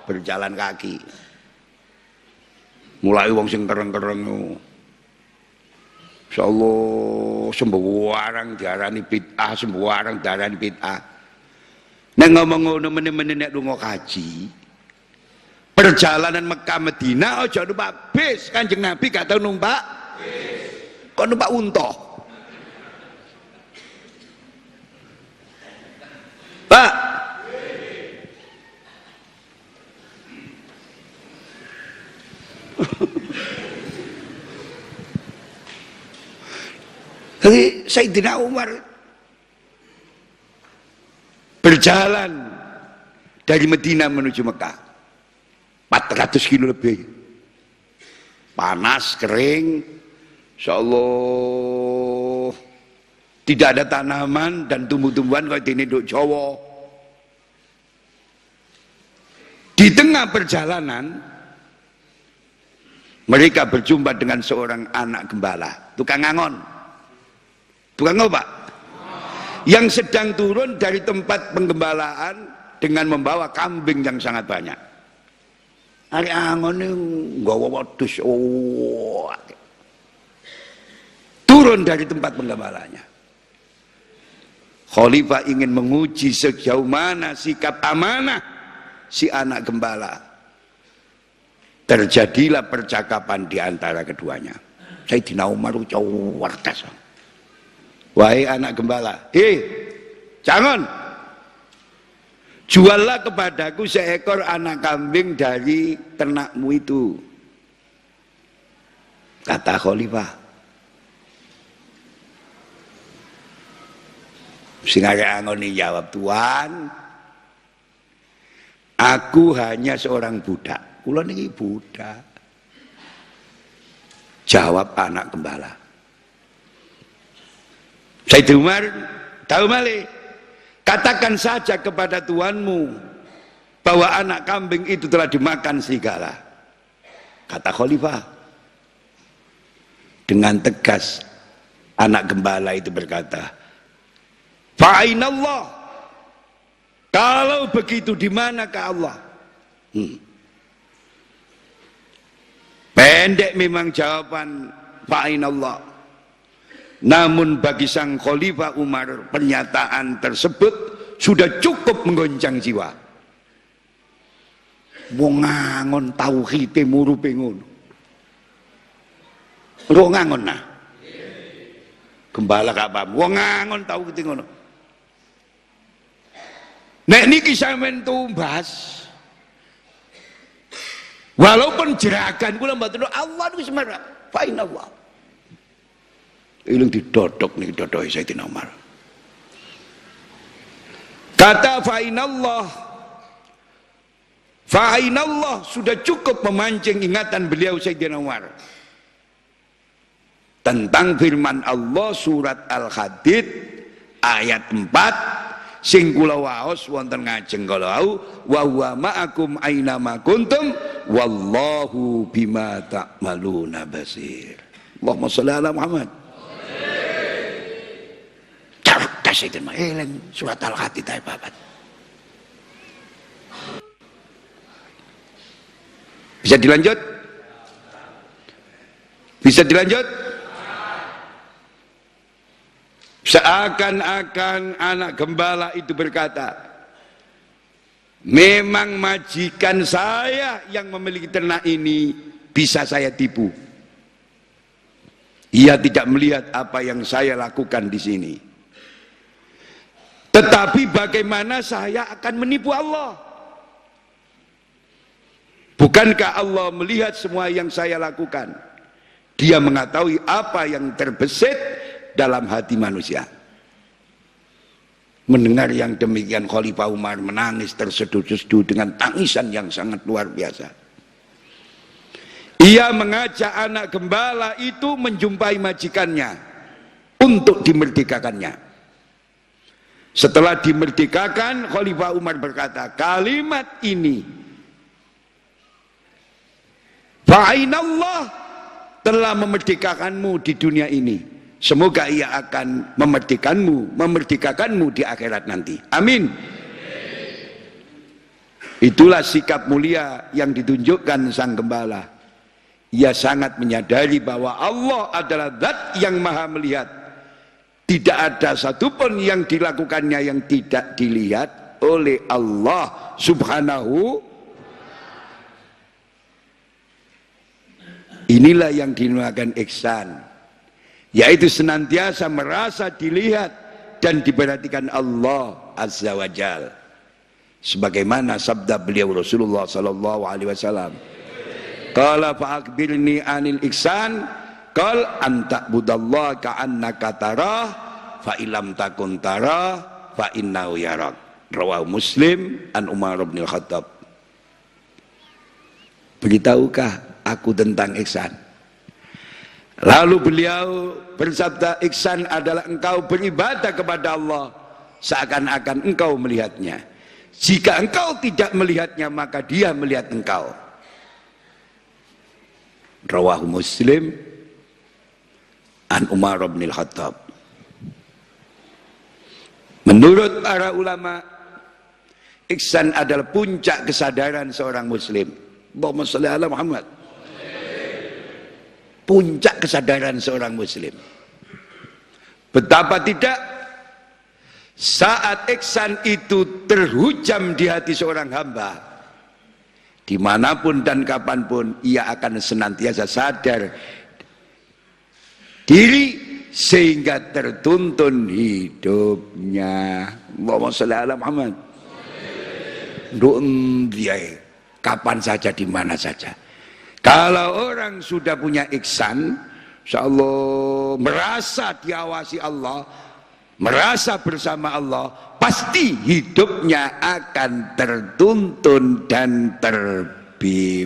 berjalan kaki. Mulai wong sing kereng-kereng, insyaallah sembarang diarani bid'ah, sembarang diarani bid'ah. Nek ngomong ngono meneh-meneh nek lunga kaji, perjalanan Mekah Madinah aja numpak bis. Kanjeng Nabi gak tau numpak bis. Kok numpak unta? Pak, jadi Sayyidina Umar berjalan dari Madinah menuju Mekah 400 kilo lebih, panas, kering, insyaallah tidak ada tanaman dan tumbuh-tumbuhan kayak di Induk Jawa. Di tengah perjalanan mereka berjumpa dengan seorang anak gembala, tukang ngangon. Tukang apa? Yang sedang turun dari tempat penggembalaan dengan membawa kambing yang sangat banyak. Ari angon nggawa wedhus. Turun dari tempat penggembalanya. Khalifah ingin menguji sejauh mana sikap amanah si anak gembala. Terjadilah percakapan di antara keduanya. Sayyidina Umar wartas. Wahai anak gembala, jangan juallah kepadaku seekor anak kambing dari ternakmu itu. Kata Khalifah. Sing ngangoni jawab, Tuan, aku hanya seorang budak. Kula niki budak. Jawab anak gembala. Sayyidina Umar tahu malih, katakan saja kepada tuanmu bahwa anak kambing itu telah dimakan serigala. Kata Khalifah. Dengan tegas anak gembala itu berkata, Fa'inallah, kalau begitu di manakah Allah? Pendek memang jawaban Fa'inallah. Namun bagi sang Khalifah Umar, pernyataan tersebut sudah cukup menggoncang jiwa. Wong ngangon tauhide murupe ngono. Wong ngangon nah. Gembala gak paham. Wong ngangon tauhide ngono. Nek niki sampean tumbas. Walaupun jeragan kula mboten Allah niku semara. Fa inallah. Ilung didodok nih dodohi Sayyidina Umar. Kata fa inallah Fa'ainallah, sudah cukup memancing ingatan beliau Sayyidina Umar tentang firman Allah surat Al-Hadid ayat 4 sing kula waos wonten ngajeng kala wa huwa ma'akum aina ma kuntum wallahu bima ta'maluna basir. Allahumma shalli ala Muhammad. Cerdas itu mah eling surat Al-Hadid ayat 4. Bisa dilanjut? Bisa dilanjut? Seakan-akan anak gembala itu berkata, memang majikan saya yang memiliki ternak ini, bisa saya tipu. Ia tidak melihat apa yang saya lakukan di sini. Tetapi bagaimana saya akan menipu Allah? Bukankah Allah melihat semua yang saya lakukan? Dia mengetahui apa yang terbesit dalam hati manusia. Mendengar yang demikian, Khalifah Umar menangis terseduh-seduh dengan tangisan yang sangat luar biasa. Ia mengajak anak gembala itu menjumpai majikannya untuk dimerdekakannya. Setelah dimerdekakan, Khalifah Umar berkata, kalimat ini, fa'inallah, telah memerdekakanmu di dunia ini, semoga ia akan memerdekakanmu di akhirat nanti. Amin. Itulah sikap mulia yang ditunjukkan sang gembala. Ia sangat menyadari bahwa Allah adalah zat yang maha melihat. Tidak ada satupun yang dilakukannya yang tidak dilihat oleh Allah subhanahu. Inilah yang dinamakan ihsan, yaitu senantiasa merasa dilihat dan diperhatikan Allah azza wa jal. Sebagaimana sabda beliau Rasulullah sallallahu alaihi wasallam, qala fa'akbirni anil ihsan, qal anta'budallaha ka'annaka tarah fa illam takun tarah fa innahu yarak. Rawahu Muslim an Umar bin Khattab. Beritahukah aku tentang ihsan? Lalu beliau bersabda, ihsan adalah engkau beribadah kepada Allah seakan-akan engkau melihatnya. Jika engkau tidak melihatnya, maka dia melihat engkau. Rawahu Muslim an Umar bin Khattab. Menurut para ulama, ihsan adalah puncak kesadaran seorang muslim. Allahumma shalli ala Muhammad. Puncak kesadaran seorang muslim. Betapa tidak, saat ihsan itu terhujam di hati seorang hamba, dimanapun dan kapanpun ia akan senantiasa sadar diri sehingga tertuntun hidupnya. Allahumma shalli ala Muhammad. Kapan saja, di mana saja. Kalau orang sudah punya ihsan, insyaallah merasa diawasi Allah, merasa bersama Allah, pasti hidupnya akan tertuntun dan terbimbing.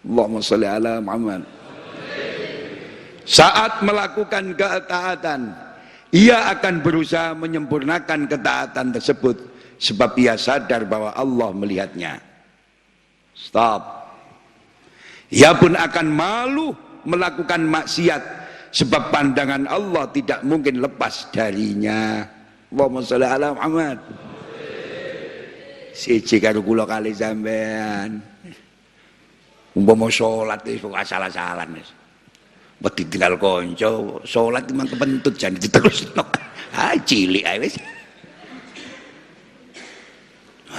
Allahumma shalli ala Muhammad. Saat melakukan ketaatan, ia akan berusaha menyempurnakan ketaatan tersebut, sebab ia sadar bahwa Allah melihatnya. Stop. Ia pun akan malu melakukan maksiat, sebab pandangan Allah tidak mungkin lepas darinya. Allahumma sholli ala Muhammad. Siji karo kula kali sampean, umpama salat wis asal-asalan wis. Wedi tinggal kanca, salat memang kepentut jan diterusno. Ah cilik ae wis.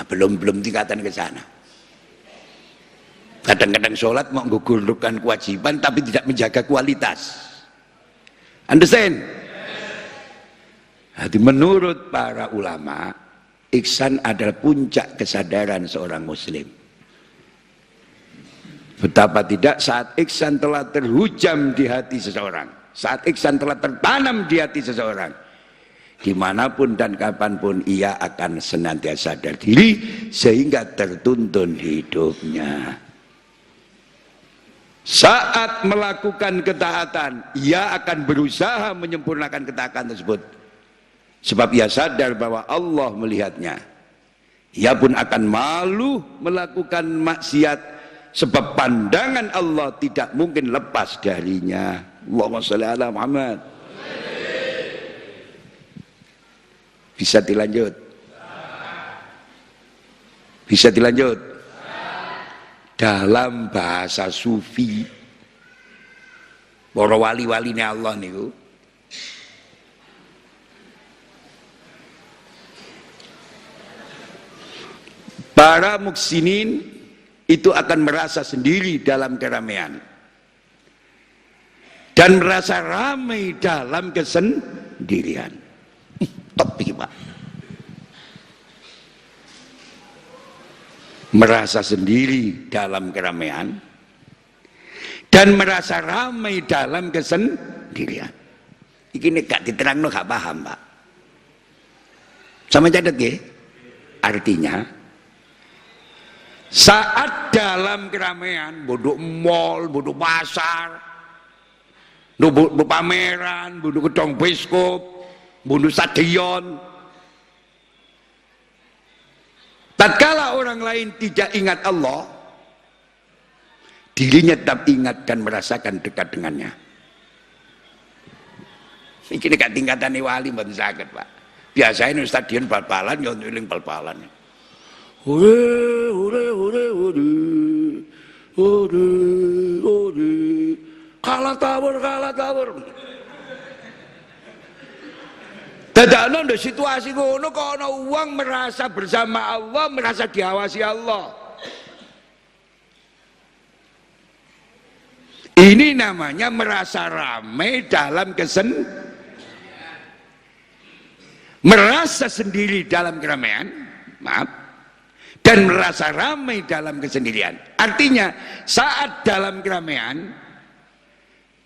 Belum tingkatan ke sana. Kadang-kadang sholat mau menggugurkan kewajiban tapi tidak menjaga kualitas. Understand? Jadi menurut para ulama, ihsan adalah puncak kesadaran seorang muslim. Betapa tidak saat ihsan telah terhujam di hati seseorang, saat ihsan telah tertanam di hati seseorang, Dimanapun dan kapanpun ia akan senantiasa sadar diri sehingga tertuntun hidupnya. Saat melakukan ketaatan, ia akan berusaha menyempurnakan ketaatan tersebut. Sebab ia sadar bahwa Allah melihatnya. Ia pun akan malu melakukan maksiat sebab pandangan Allah tidak mungkin lepas darinya. Allahumma sholli ala Muhammad. Bisa dilanjut? Bisa dilanjut? Dalam bahasa sufi, para wali-waline Allah niku para muksinin itu akan merasa sendiri dalam keramaian dan merasa ramai dalam kesendirian. Tapi Pak, merasa sendiri dalam keramaian dan merasa ramai dalam kesendirian. Ini gak diterangno gak paham Pak. Sama catat ya. Artinya saat dalam keramaian, bodok mall, bodok pasar, bodok pameran, bodok gedung bioskop, bodok stadion, tatkala orang lain tidak ingat Allah, dirinya tetap ingat dan merasakan dekat dengannya. Ini dekat tingkatan wali mboten saged Pak. Biasanya stadion bal-balan ya eling bal-balan. Ore ore ore ore ore ore kalah tawur dadakno ndek situasi ngono kok ana wong merasa bersama Allah, merasa diawasi Allah. Ini namanya merasa ramai dalam merasa sendiri dalam keramaian, maaf, dan merasa ramai dalam kesendirian. Artinya saat dalam keramaian,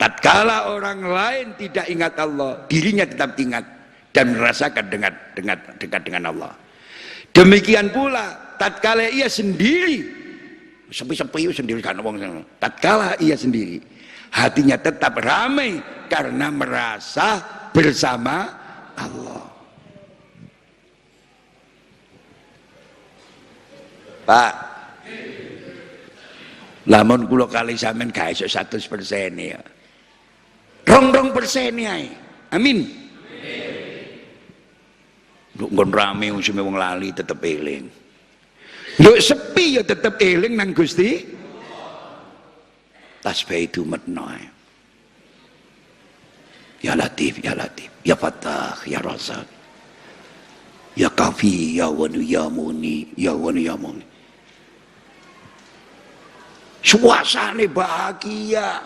tatkala orang lain tidak ingat Allah, dirinya tetap ingat dan merasakan dekat dengan Allah. Demikian pula tatkala ia sendiri, sepi-sepi sendiri kan wong, tatkala ia sendiri, hatinya tetap ramai karena merasa bersama Allah. Pak, lamun kula kali sampean gak iso 100% ya. 2% ae. Amin. Nduk nggon rame wong lali tetep eling. Nduk sepi ya tetep eling nang Gusti. Tasbih itu metno. Ya Latif, ya Latif, ya Fattah, ya Razzaq. Ya Kafi, ya Wani, ya Muni, ya Wani, ya Muni. Suasana bahagia,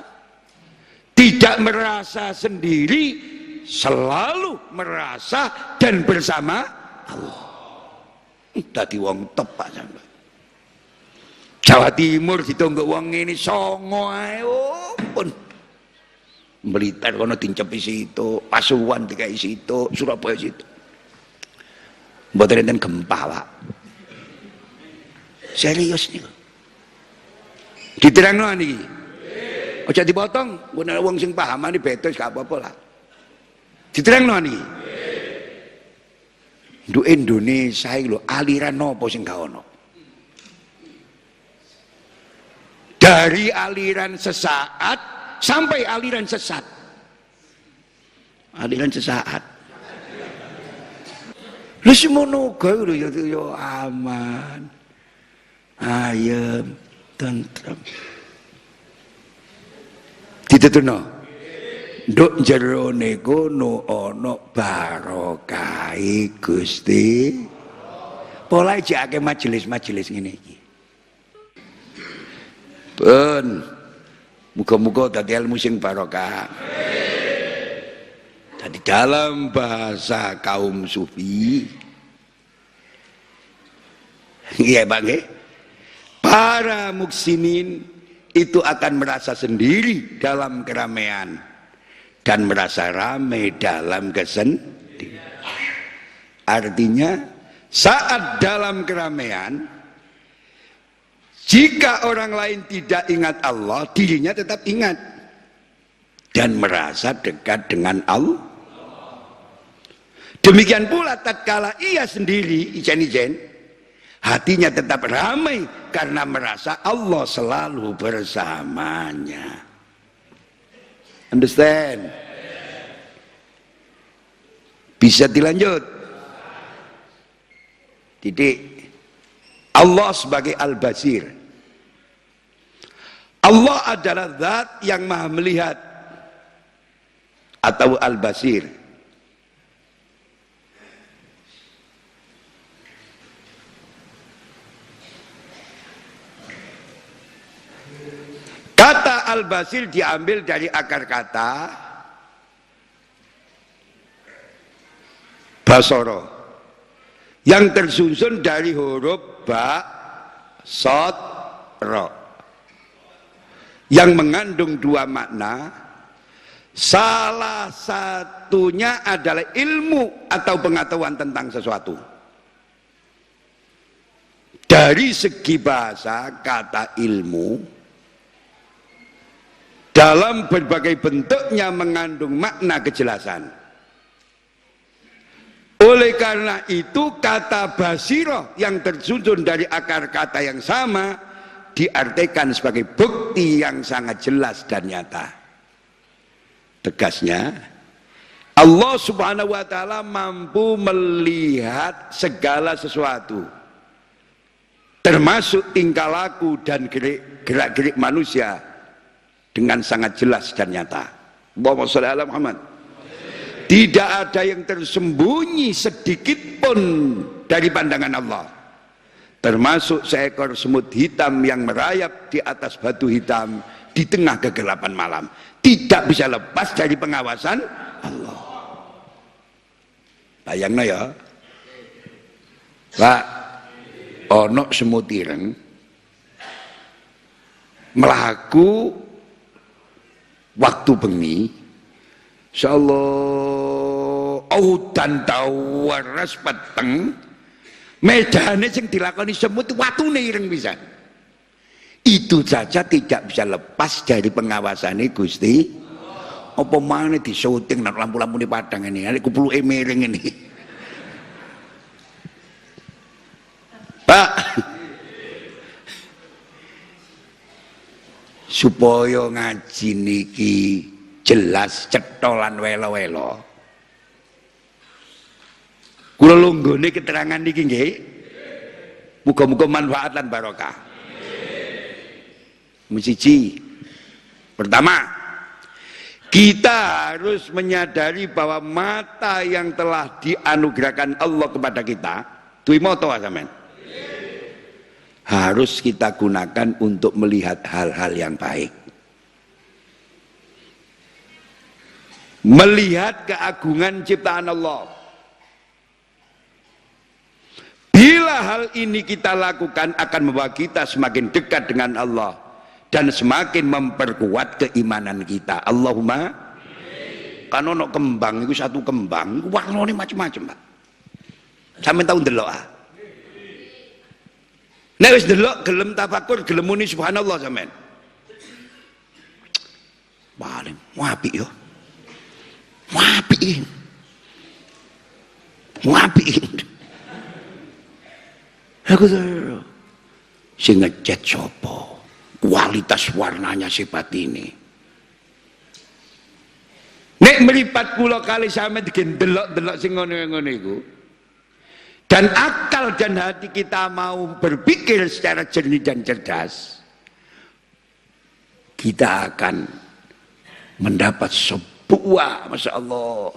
tidak merasa sendiri, selalu merasa dan bersama Allah. Dadi wong tepak sampe. Jawa Timur ditunggu wong ini songo ae pun. Blitar kono dincepi situ, Pasuruan dikai situ, Surabaya situ. Mboten enten gempa, Pak. Serius nih. Diterangno niki. Aja dipotong, mun wong sing pahamane beda gak apa-apa lah. Diterangno niki. Nduk Indonesia iki lho, aliran napa sing gak ono? Dari aliran sesaat sampai aliran sesat. Aliran sesaat. Lha semono gawe lho ya aman. Ayem, tentrem. Dituturno. Nduk jero kono ana barokahe Gusti. Pola jake majelis-majelis ngene iki. Pun muga-muga dadi ilmu sing barokah. Jadi dalam bahasa kaum sufi, iya Bang, para muksinin itu akan merasa sendiri dalam keramaian dan merasa ramai dalam kesendirian. Artinya saat dalam keramaian, jika orang lain tidak ingat Allah, dirinya tetap ingat dan merasa dekat dengan Allah. Demikian pula tatkala ia sendiri ijen-ijen, hatinya tetap ramai karena merasa Allah selalu bersamanya. Understand? Bisa dilanjut? Titik. Allah sebagai Al-Basir. Allah adalah zat yang maha melihat atau Al-Basir. Kata Al-Basir diambil dari akar kata Basoro yang tersusun dari huruf ba, sod, ro, yang mengandung dua makna. Salah satunya adalah ilmu atau pengetahuan tentang sesuatu. Dari segi bahasa, kata ilmu dalam berbagai bentuknya mengandung makna kejelasan. Oleh karena itu kata basiro yang tersusun dari akar kata yang sama diartikan sebagai bukti yang sangat jelas dan nyata. Tegasnya, Allah subhanahu wa ta'ala mampu melihat segala sesuatu, termasuk tingkah laku dan gerak-gerik manusia dengan sangat jelas dan nyata. Allahumma sholli ala Muhammad. Tidak ada yang tersembunyi sedikit pun dari pandangan Allah, termasuk seekor semut hitam yang merayap di atas batu hitam di tengah kegelapan malam. Tidak bisa lepas dari pengawasan Allah. Bayangno ya, Pak, ono semut ireng melaku waktu bengi, insyaallah audan tawaras peteng, medane sing dilakoni semut watune ireng pisan. Itu saja tidak bisa lepas dari pengawasannya Gusti. Apa maneh di syuting nang lampu-lampu di padang ini, nek kupluke miring ini. Pak, supaya ngaji niki jelas cetolan welo-welo, kula lunggone keterangan niki nggih, muga-muga manfaat lan barokah. Musiji, pertama, kita harus menyadari bahwa mata yang telah dianugerahkan Allah kepada kita, tuimoto asamen, harus kita gunakan untuk melihat hal-hal yang baik, melihat keagungan ciptaan Allah. Bila hal ini kita lakukan akan membawa kita semakin dekat dengan Allah dan semakin memperkuat keimanan kita. Allahumma. Kan ono kembang, itu satu kembang, warnanya macam-macam, Pak. Sampeyan tahu ndelok ah? Nek wis ndelok gelem tafakur, gelem muni subhanallah sampean. Paling apik yo. Apik. Apik. Aku sing ngecat sapa? Kualitas warnanya sifat ini. Nek meripat kula kali sampe digendelok-delok sing ngono-ngono iku, dan akal dan hati kita mau berpikir secara jernih dan cerdas, kita akan mendapat sebuah, masya Allah,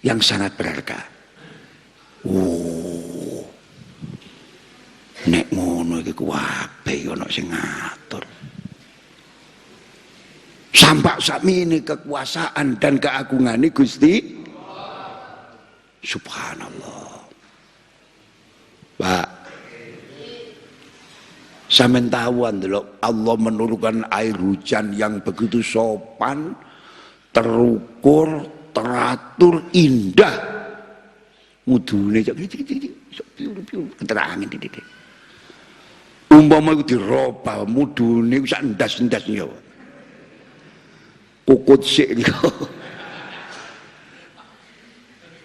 yang sangat berharga. Nek ngono iki kuwabe ana sing ngatur. Sampak sakmene kekuasaan dan keagungane Gusti Subhanallah. Pak, sampeyan tahu ndelok Allah menurunkan air hujan yang begitu sopan, terukur, teratur, indah. mudune cok keterangan titik. Umpama iku diroba mudune sak ndas-ndas yo. Kukut sik niku.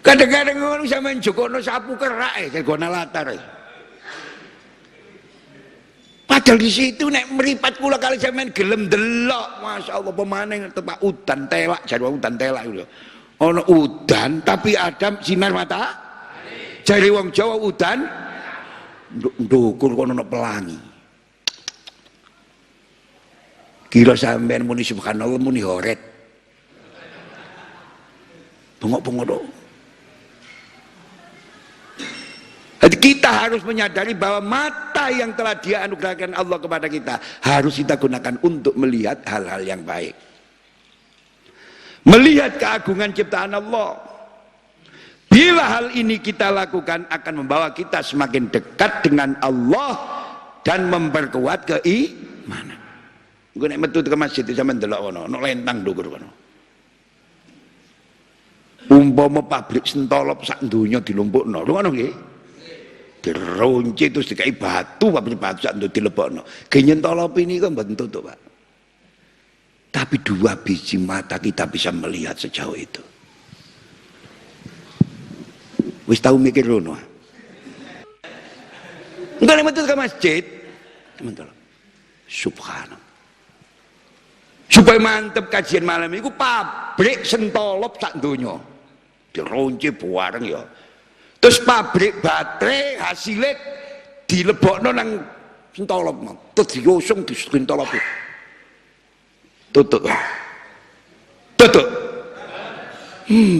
Kadang-kadang ngono sampean jokono sapu kerak kena latar. Padahal di situ nek meripat kula kali sampean gelem delok, masyaallah pemaning tepak udan telak, jare udan telak lho. Ana udan tapi ada sinar mata. Jare wong Jawa udan ndukur kono ana pelangi. Kira sampean muni subhanallah muni horet. Bengok-bengok dong. Jadi kita harus menyadari bahwa mata yang telah Dia anugerahkan Allah kepada kita harus kita gunakan untuk melihat hal-hal yang baik. Melihat keagungan ciptaan Allah. Bila hal ini kita lakukan akan membawa kita semakin dekat dengan Allah dan memperkuat keimanan. Gue nek metu ke masjid itu sampean delok ono, ono lentang ndukur kono. Umpama pabrik sentolop sak donya dilumpukno. Lho ngono nggih. Dirunci terus dikai batu pabrik batu sak donya dilebokno. Genyentolop ini kan mboten tutup, Pak. Tapi dua biji mata kita bisa melihat sejauh itu. Wis tahu mikir ngono. Enggak nek metu ke masjid, teman-teman. Subhanallah. Supaya mantep kajian malam itu pabrik sentolop sak donya. Dirunci bareng ya. Terus pabrik baterai hasilnya dilebokno nang sentolop mau. Terus diusung di sentolop. Tutup. Tutup.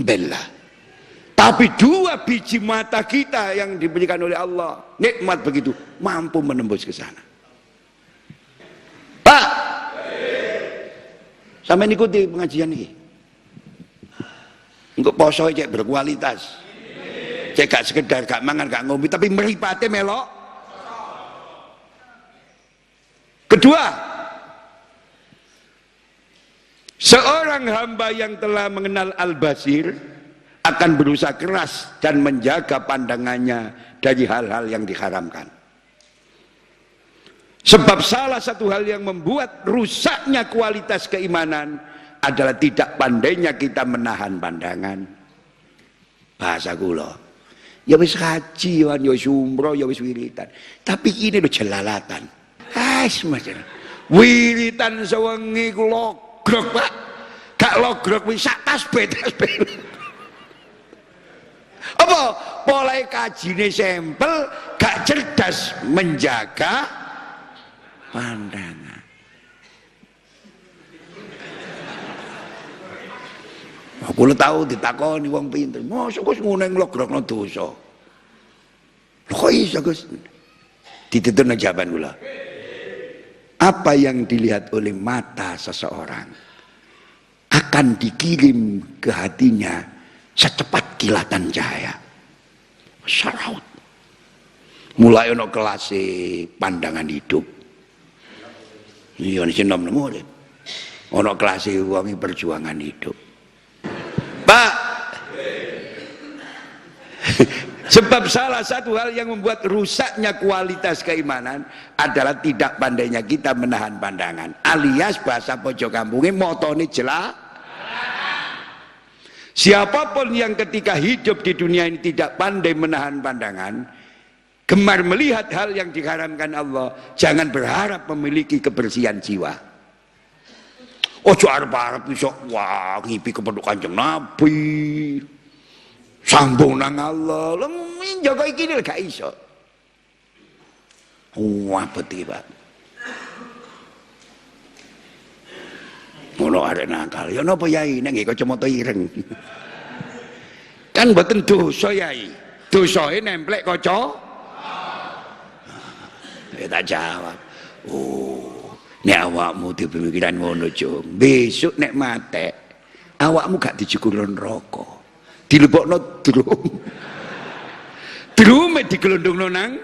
Bella. Tapi dua biji mata kita yang diberikan oleh Allah, nikmat begitu, mampu menembus ke sana. Pak, sampai ikuti pengajian ini. Untuk poso cek berkualitas. Cek gak sekedar gak mangan gak ngombe tapi meripate melok. Kedua, seorang hamba yang telah mengenal Al-Basir akan berusaha keras dan menjaga pandangannya dari hal-hal yang diharamkan. Sebab salah satu hal yang membuat rusaknya kualitas keimanan adalah tidak pandainya kita menahan pandangan. Bahasa kula, ya wis haji, ya wis umroh, ya wis wiritan. Tapi ini lho jelalatan. Semacam wiritan sewengi ku logrok, Pak. Gak logrok wis sak tasbih. Apa mulai kajine sampel gak cerdas menjaga pandangan. Aku lu tahu ditakoni wong pinter, mosok Gus ngono nglogrokno dosa. Lho kok iso Gus? Dituturna jawaban kula. Apa yang dilihat oleh mata seseorang akan dikirim ke hatinya secepat kilatan cahaya. Saraut. Mulai ono kelas pandangan hidup. Iya ini nom-nom ono kelas wong perjuangan hidup. Pak, sebab salah satu hal yang membuat rusaknya kualitas keimanan adalah tidak pandainya kita menahan pandangan, alias bahasa pojok kampungnya motone jelas. Siapapun yang ketika hidup di dunia ini tidak pandai menahan pandangan, gemar melihat hal yang diharamkan Allah, jangan berharap memiliki kebersihan jiwa. Ojo arep-arep iso wah ngipi kepada Kanjeng Nabi. Sambung nang Allah. Lha njaga iki lho gak iso. Wah beti, Pak. Ngono arek nakal. Ya napa Yai nek nggih kacamata ireng. Kan mboten dosa Yai. Dosae nemplek kaca. Ya tak jawab. Oh. Nek awakmu di pemikiran ngono, Cung. Besok nek mate, awakmu gak dijegur neraka. Dilebokno drum. Drume digelondongno nang.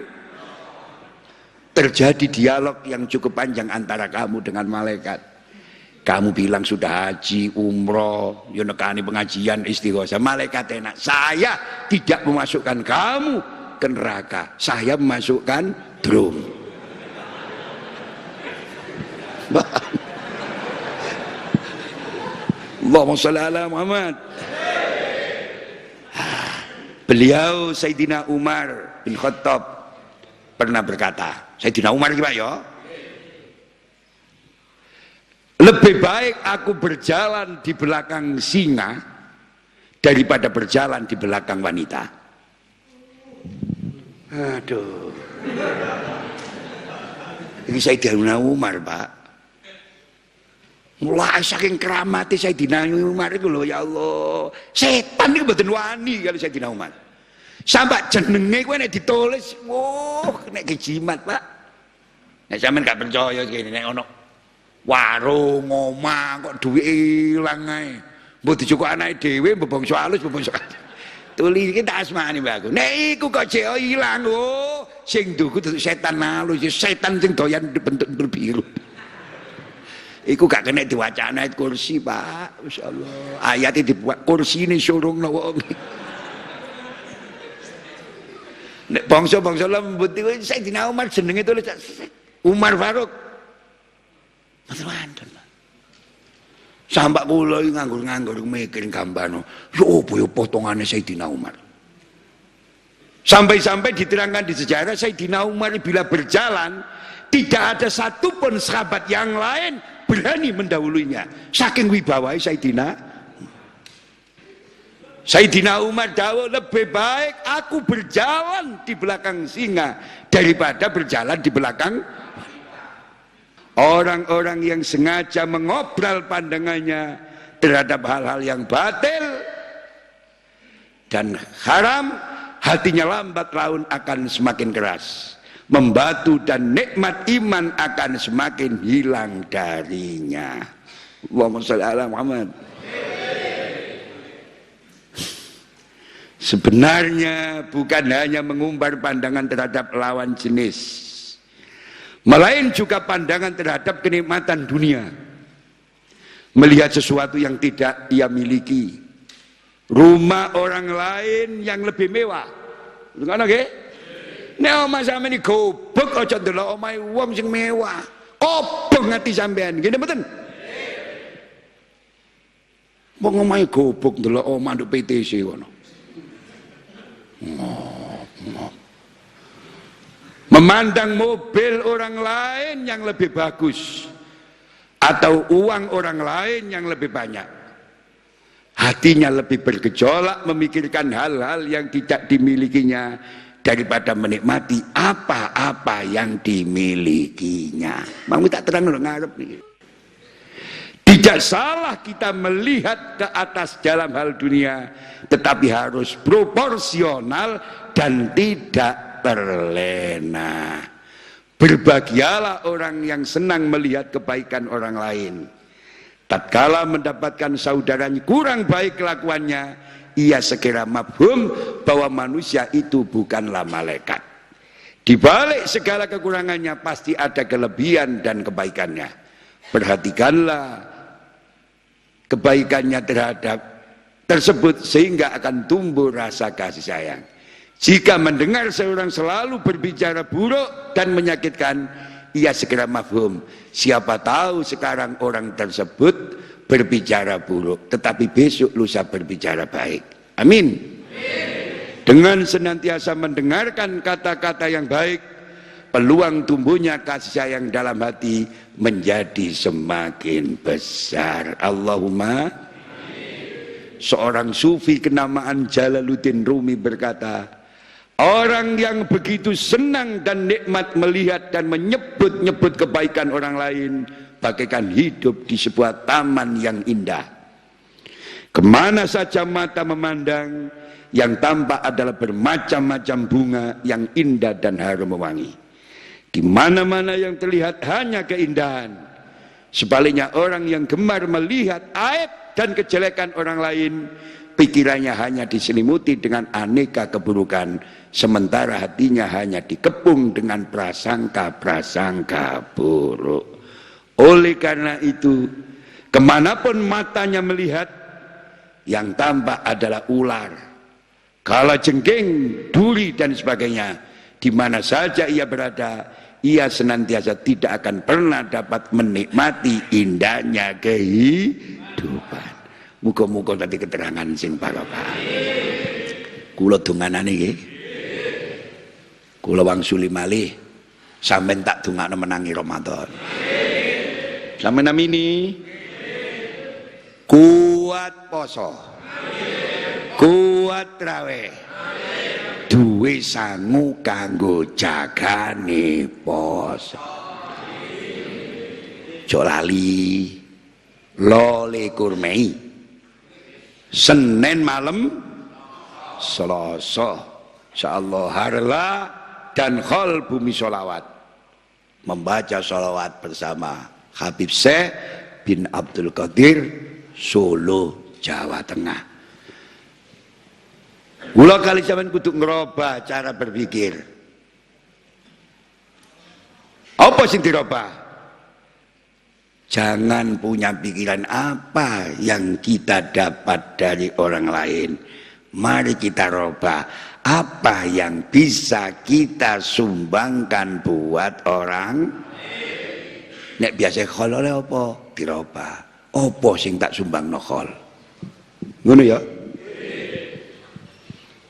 Terjadi dialog yang cukup panjang antara kamu dengan malaikat. Kamu bilang sudah haji, umroh, yo nekani pengajian istighosa, malaikat enak. Saya tidak memasukkan kamu ke neraka, saya memasukkan drum. Allahumma shalli ala Muhammad. Beliau Sayyidina Umar bin Khattab pernah berkata, Sayyidina Umar gimana ya? Lebih baik aku berjalan di belakang singa daripada berjalan di belakang wanita. Aduh. Ini Sayyidina Umar, Pak. Mulai saking keramati Sayyidina Umar itu loh, ya Allah. Setan itu mboten wani kalau Sayyidina Umar. Sampai jenenge kowe nek ditulis, nek kejimat, Pak. Nek sampean gak percaya gini nek ono warung omah kok duwe ilang ae. Mbok dijukuk anake dhewe mbok bangsa alus mbok bangsa. Tuli iki tak asmani Mbak aku. Nek iku kok jek ilang sing duku setan alus, setan sing doyan bentuk biru. Iku gak kena diwacana ayat kursi, Pak. Masyaallah. Ayat dibuat kursi ini surung wong. Nek bangsa-bangsa lembut iku Sayyidina Umar jenenge tulis Umar Faruk. Mboten. Sampak kula iki nganggur-nganggur mikir gambano. Yo opo yo potongane Sayyidina Umar. Sampai-sampai diterangkan di sejarah Sayyidina Umar bila berjalan tidak ada satupun sahabat yang lain berani mendahulunya. Saking wibawai Sayyidina Umar dawuh, lebih baik aku berjalan di belakang singa daripada berjalan di belakang. Orang-orang yang sengaja mengobral pandangannya terhadap hal-hal yang batil dan haram, hatinya lambat laun akan semakin keras, membatu dan nikmat iman akan semakin hilang darinya. Allahumma shalli ala Muhammad. Sebenarnya bukan hanya mengumbar pandangan terhadap lawan jenis, melain juga pandangan terhadap kenikmatan dunia. Melihat sesuatu yang tidak ia miliki, rumah orang lain yang lebih mewah. Ngono nggih? Nek omah sampeyan iki gobek aja ndelok omahe wong sing mewah. Obong ati sampean, ngene mboten? Wong omahe gobek ndelok omah nduk PTC ngono. Memandang mobil orang lain yang lebih bagus atau uang orang lain yang lebih banyak, hatinya lebih bergejolak memikirkan hal-hal yang tidak dimilikinya daripada menikmati apa-apa yang dimilikinya. Mau tak terang ngarep nih. Tidak salah kita melihat ke atas dalam hal dunia, tetapi harus proporsional dan tidak terlena. Berbahagialah orang yang senang melihat kebaikan orang lain. Tatkala mendapatkan saudaranya kurang baik kelakuannya, ia segera mafhum bahwa manusia itu bukanlah malaikat. Di balik segala kekurangannya pasti ada kelebihan dan kebaikannya. Perhatikanlah kebaikannya terhadap tersebut sehingga akan tumbuh rasa kasih sayang. Jika mendengar seorang selalu berbicara buruk dan menyakitkan, ia segera mafhum. Siapa tahu sekarang orang tersebut berbicara buruk, tetapi besok lusa berbicara baik. Amin. Dengan senantiasa mendengarkan kata-kata yang baik, peluang tumbuhnya kasih sayang dalam hati menjadi semakin besar. Allahumma. Seorang sufi kenamaan Jalaluddin Rumi berkata, orang yang begitu senang dan nikmat melihat dan menyebut-nyebut kebaikan orang lain bagaikan hidup di sebuah taman yang indah. Kemana saja mata memandang, yang tampak adalah bermacam-macam bunga yang indah dan harum wangi. Di mana-mana yang terlihat hanya keindahan. Sebaliknya orang yang gemar melihat aib dan kejelekan orang lain, pikirannya hanya diselimuti dengan aneka keburukan, sementara hatinya hanya dikepung dengan prasangka-prasangka buruk. Oleh karena itu, Kemanapun matanya melihat, yang tampak adalah ular, kalajengking, duri dan sebagainya. Di mana saja ia berada, ia senantiasa tidak akan pernah dapat menikmati indahnya kehidupan. Muga-muga tadi keterangan sing barokah. Kula donganane nggih. Kula wangsuli malih sampeyan tak dongakno menangi Ramadan. Sampeyan namini kuat poso, kuat traweh, duwe sangu kanggo jagane poso. Aja lali lole kurmei Senin malam Selasa insyaallah harla dan khol bumi sholawat, membaca sholawat bersama Habib Syekh bin Abdul Qadir, Solo, Jawa Tengah. Kula kali sampean kudu ngerubah cara berpikir. Apa sing dirubah? Jangan punya pikiran apa yang kita dapat dari orang lain. Mari kita rubah apa yang bisa kita sumbangkan buat orang. Nek biasa khol oleh apa? Dirubah. Apa sing tak sumbang no khol? Ngono ya?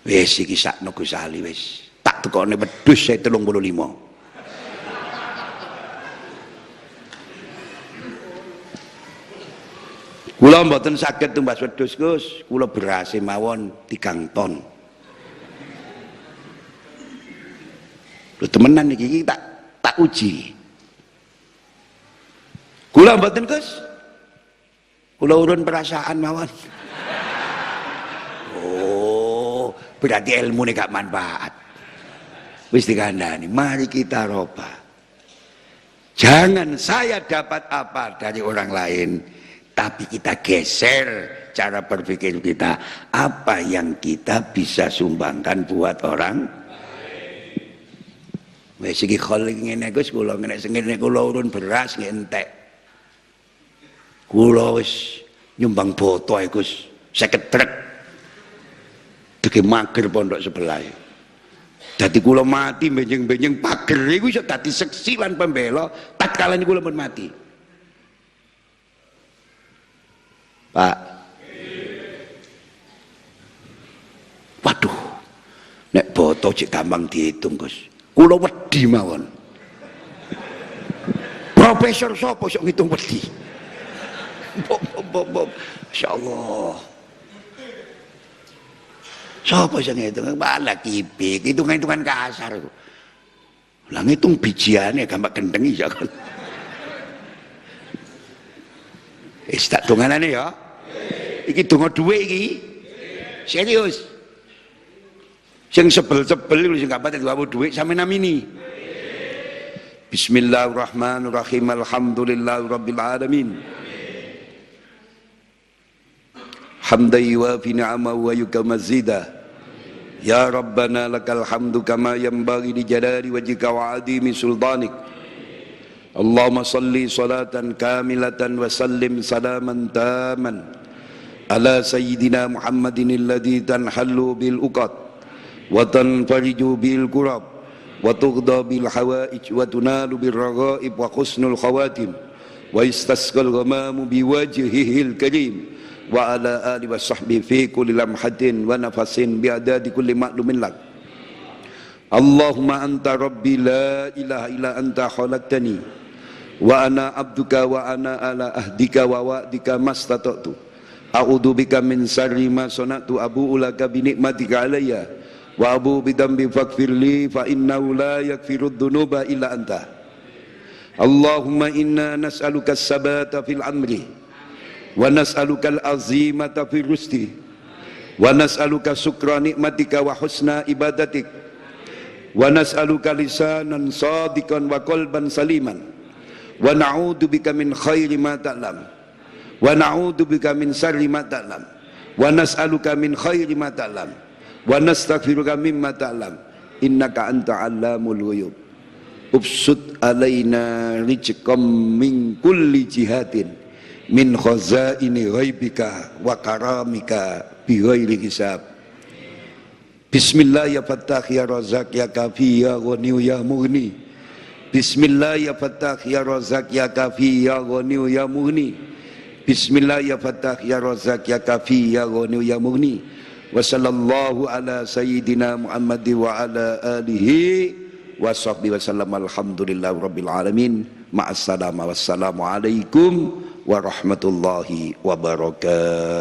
Wis iki sakno Gus Ali wis. Tak tekone wedhus saya 35. Kula mboten saged tumbas wedhus Gus, kula beras mawon 3 ton. Lho temenan iki tak uji. Kula mboten Gus. Kula urun perasaan mawon. Oh, berarti ilmu ini gak manfaat. Wis dikandani, mari kita robah. Jangan saya dapat apa dari orang lain, tapi kita geser cara berpikir kita. Apa yang kita bisa sumbangkan buat orang? Wis iki khol ngene Gus, kula ngene sengene kula urun beras ngentek. Kula wis nyumbang boto Gus 50 truk. Deke mager pondok sebelah. Dadi kula mati benjing-benjing pager iku iso dadi seksi lan pembela, tatkala niku kula pun mati. Pak. Waduh. Nek boto cek gampang dihitung, Gus. Kula wedi mawon. Profesor sapa sok ngitung wedi? Insyaallah. Sapa sing ngitung? Malah kipik, hitung-hitungan kasar. Lah ngitung bijiane gampang gendeng ya kan. Tak donganane ya. Iki donga dhuwit iki. Serius. Sing sebel-sebel sing gak pati duwe dhuwit sampe namini. Bismillahirrahmanirrahim. Alhamdulillahirabbil alamin. Hamdan yuwafi ni'amahu wa yukamma mazida. Ya Rabbana lakal hamdu kama yanbaghi li jalali wajhika wa 'azimi sultanik. Allahumma salli salatan kamilatan wa sallim salaman taman ala sayyidina Muhammadin alladhi tanhallu bil uqad wa tanfariju bil kurab wa tughda bil hawaij wa tunalu bil raghaib wa husnul khawatim wa istasqal ghamamu bi wajhihil karim wa ala alihi wa sahbihi fi kulli lamhatin wa nafasin bi adadi kulli ma'lumin lak. Allahumma anta rabbi la ilaha illa anta khalaqtani wa ana abduka wa ana ala ahdika wa wa'dika mastata'tu a'udzu bika min syarri ma sana'tu abu'u laka bi ni'matika alayya wa abu'u bi dhanbi faghfirli fa innahu la yaghfirudz dzunuba illa anta. Allahumma inna nas'aluka as-sabata fil amri wa nas'aluka al-azimata fil rusdi wa nas'aluka syukra ni'matika wa husna ibadatik wa nas'aluka lisanan sadiqan wa qalban saliman wa na'udzu bika min khairi ma ta'lam wa na'udzu bika min syarri ma ta'lam wa nas'aluka min khairi ma ta'lam wa nastaghfiruka mimma ta'lam innaka anta 'allamul ghuyub. Ubsut alaina rizqam min kulli jihatin min khazaini ghaibika wa karamika bi ghairi hisab. Bismillah ya Fattah ya Razak ya Kafi ya Ghani ya Mughni. Bismillah ya Fattah ya Razak ya Kafi ya Ghani ya Mughni. Bismillah ya Fattah ya Razak ya Kafi ya Ghani ya Mughni. Wa sallallahu ala sayyidina Muhammad wa ala alihi wa sahbihi wa sallam. Alhamdulillahi rabbil alamin. Ma'assalam. Wassalamualaikum warahmatullahi wabarakatuh.